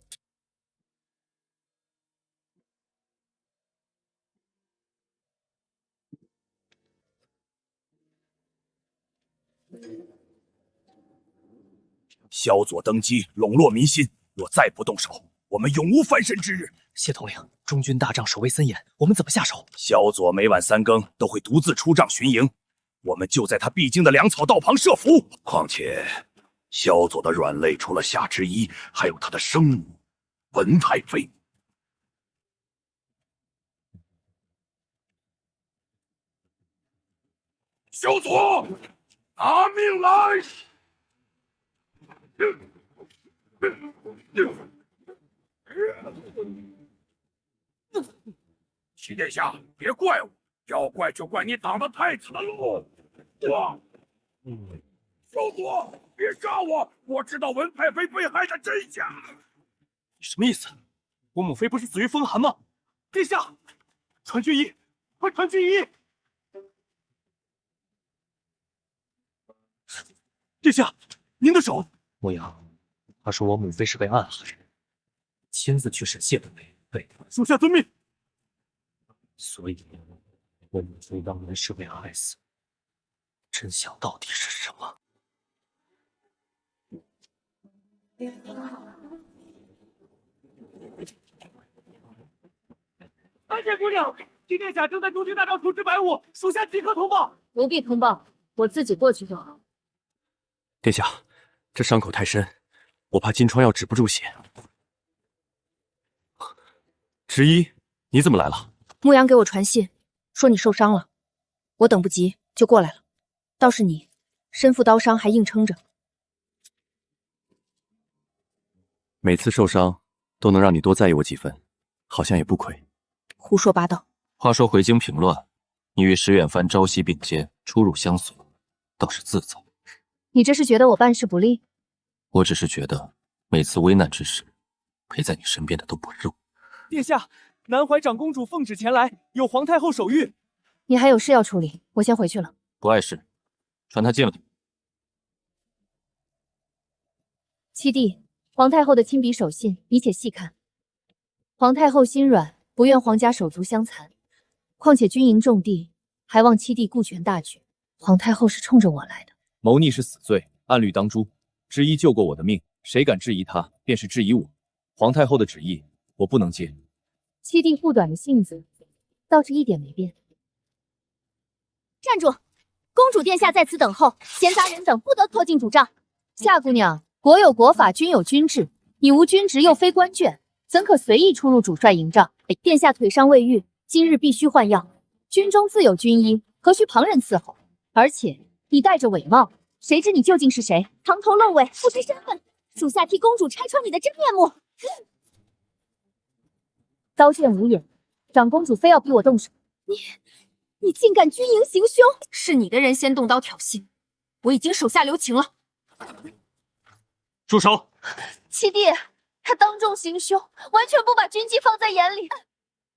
萧左登基，笼络民心，若再不动手，我们永无翻身之日。谢统领，中军大帐守卫森严，我们怎么下手？萧左每晚3更都会独自出帐巡营，我们就在他必经的粮草道旁设伏。况且，萧左的软肋除了夏之一，还有他的生母文太妃。萧左，拿命来！齐殿下，别怪我，要怪就怪你挡了太子的路。萧左，别杀我！我知道文太妃被害的真相。你什么意思？我母妃不是死于风寒吗？殿下，传军医，快传军医！殿下，您的手。牧羊，他说我母妃是被暗害，亲自去审谢本妃，对，属下遵命。所以，我母妃当年是被害死，真相到底是什么？安姐姑娘，金殿下正在中军大帐处置白雾，属下即刻通报。不必通报，我自己过去就好。殿下，这伤口太深，我怕金疮药止不住血。执医，你怎么来了？牧羊给我传信，说你受伤了，我等不及就过来了。倒是你，身负刀伤还硬撑着。每次受伤都能让你多在意我几分，好像也不亏。胡说八道。话说回京平乱，你与石远藩朝夕并肩，出入相随，倒是自在。你这是觉得我办事不力？我只是觉得每次危难之时，陪在你身边的都不肉。殿下，南怀长公主奉旨前来，有皇太后手谕。你还有事要处理，我先回去了。不碍事，传他进来。七弟，皇太后的亲笔手信，你且细看。皇太后心软，不愿皇家手足相残，况且军营重地，还望七弟顾全大局。皇太后是冲着我来的。谋逆是死罪，按律当诛。执医救过我的命，谁敢质疑他，便是质疑我。皇太后的旨意，我不能接。七弟护短的性子，倒是一点没变。站住！公主殿下在此等候，闲杂人等不得靠近主帐。夏姑娘，国有国法，君有君制，你无君职又非官眷，怎可随意出入主帅营帐？殿下腿伤未愈，今日必须换药。军中自有军医，何须旁人伺候？而且你戴着伪帽，谁知你究竟是谁？藏头露尾，不知身份，属下替公主拆穿你的真面目。刀剑无眼，长公主非要逼我动手。你竟敢军营行凶！是你的人先动刀挑衅，我已经手下留情了。住手！七弟，他当众行凶，完全不把军纪放在眼里。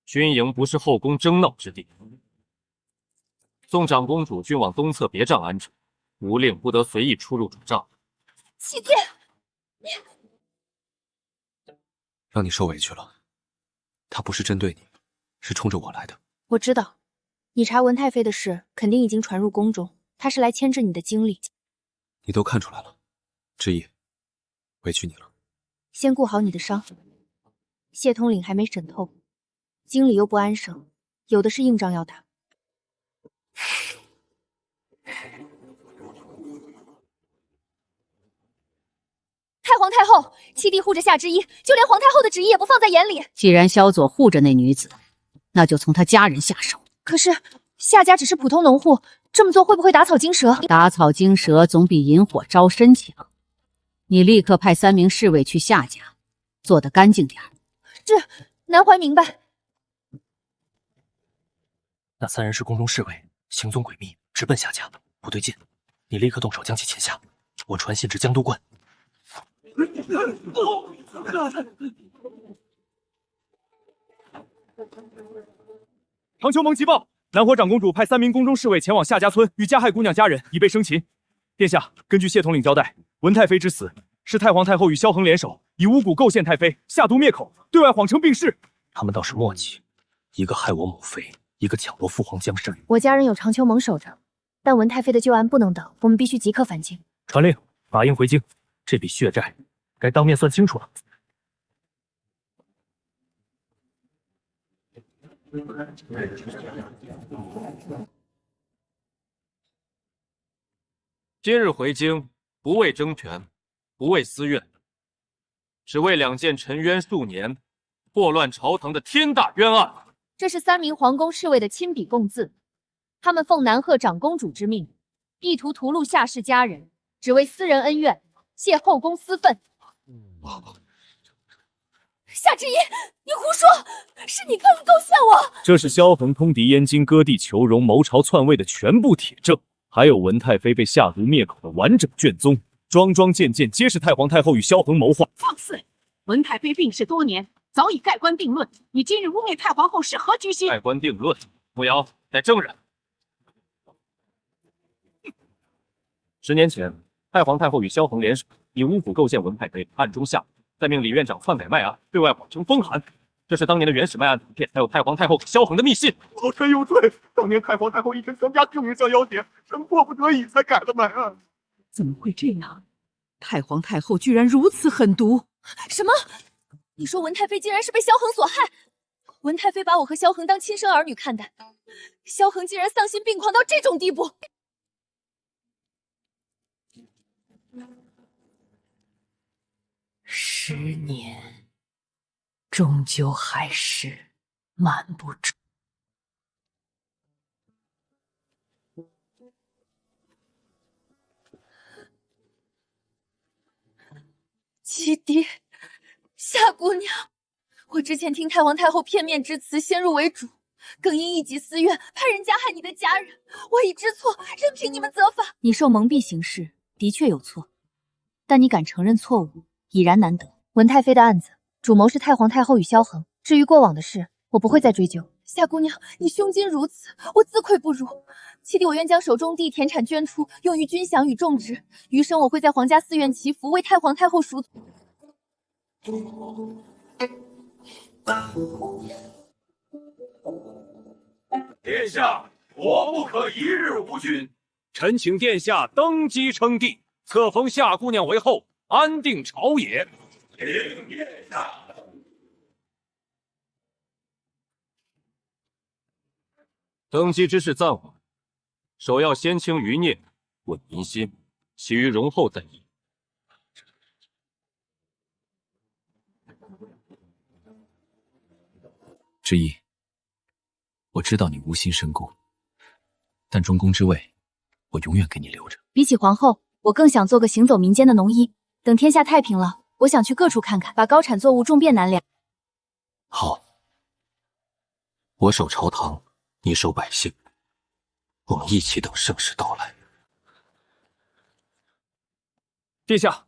军营不是后宫争闹之地，送长公主均往东侧别帐安置，无令不得随意出入主帐。七弟，让你受委屈了。他不是针对你，是冲着我来的。我知道，你查文太妃的事肯定已经传入宫中，他是来牵制你的精力。你都看出来了，知意，委屈你了。先顾好你的伤。谢统领还没审透，京里又不安生，有的是硬仗要打。太皇太后，七弟护着夏之一，就连皇太后的旨意也不放在眼里。既然萧左护着那女子，那就从她家人下手。可是夏家只是普通农户，这么做会不会打草惊蛇？打草惊蛇总比引火招身强。你立刻派3名侍卫去夏家，做得干净点。是，南怀明白。那3人是宫中侍卫，行踪诡秘，直奔夏家，不对劲。你立刻动手将其擒下。我传信至江都观。长秋盟急报，南怀长公主派3名宫中侍卫前往夏家村与加害姑娘家人，以备生擒。殿下，根据谢统领交代，文太妃之死是太皇太后与萧恒联手，以巫蛊构陷太妃，下毒灭口，对外谎称病逝。他们倒是默契，一个害我母妃，一个抢夺父皇江山。我家人有长秋盟守着，但文太妃的旧案不能等，我们必须即刻返京。传令，马英回京。这笔血债该当面算清楚了。今日回京，不为争权，不为私怨，只为两件沉冤数年、祸乱朝堂的天大冤案。这是3名皇宫侍卫的亲笔供字，他们奉南贺长公主之命，意图屠戮夏氏家人，只为私人恩怨，泄后宫私愤。夏之一，你胡说！是你刻意构陷我！这是萧恒通敌燕京，割地求荣，谋朝篡位的全部铁证，还有文太妃被下毒灭口的完整卷宗，桩桩件件皆是太皇太后与萧恒谋划。放肆！文太妃病逝多年，早已盖棺定论，你今日污蔑太皇后是何居心？盖棺定论，慕瑶带证人。10年前，太皇太后与萧恒联手，以诬腐构陷文太妃，暗中下毒，再命李院长篡改脉案，对外谎称风寒。这是当年的原始脉案图片，还有太皇太后给萧恒的密信。有罪有罪！当年太皇太后一臣全家性命相要挟，臣迫不得已才改的脉案。怎么会这样？太皇太后居然如此狠毒！什么？你说文太妃竟然是被萧恒所害？文太妃把我和萧恒当亲生儿女看待，萧恒竟然丧心病狂到这种地步！10年，终究还是瞒不住。七弟，夏姑娘，我之前听太皇太后片面之词，先入为主，更因一己私怨，派人加害你的家人，我已知错，任凭你们责罚。你受蒙蔽行事，的确有错，但你敢承认错误，已然难得。文太妃的案子，主谋是太皇太后与萧恒，至于过往的事，我不会再追究。夏姑娘，你胸襟如此，我自愧不如。七弟，我愿将手中地田产捐出，用于军饷与种植。余生我会在皇家寺院祈福，为太皇太后赎罪。殿下，我不可一日无君。臣请殿下登基称帝，册封夏姑娘为后，安定朝野。请殿下。登基之事暂缓，首要先清余孽，稳民心，其余容后再议。之一，我知道你无心深宫，但中宫之位，我永远给你留着。比起皇后，我更想做个行走民间的农医。等天下太平了，我想去各处看看，把高产作物种遍南粮。好，我守朝堂，你守百姓，我们一起等盛世到来。殿下，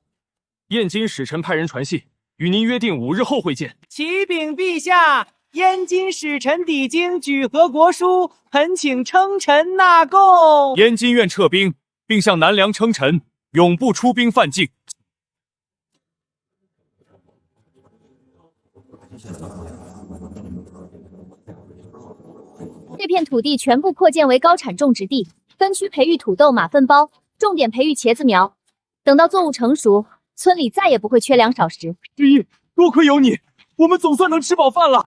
燕京使臣派人传信，与您约定5日后会见。启禀陛下，燕京使臣抵京，举和国书，恳请称臣纳贡。燕京愿撤兵，并向南梁称臣，永不出兵犯境。这片土地全部扩建为高产种植地，分区培育土豆、马粪包，重点培育茄子苗。等到作物成熟，村里再也不会缺粮少食。之一，多亏有你，我们总算能吃饱饭了。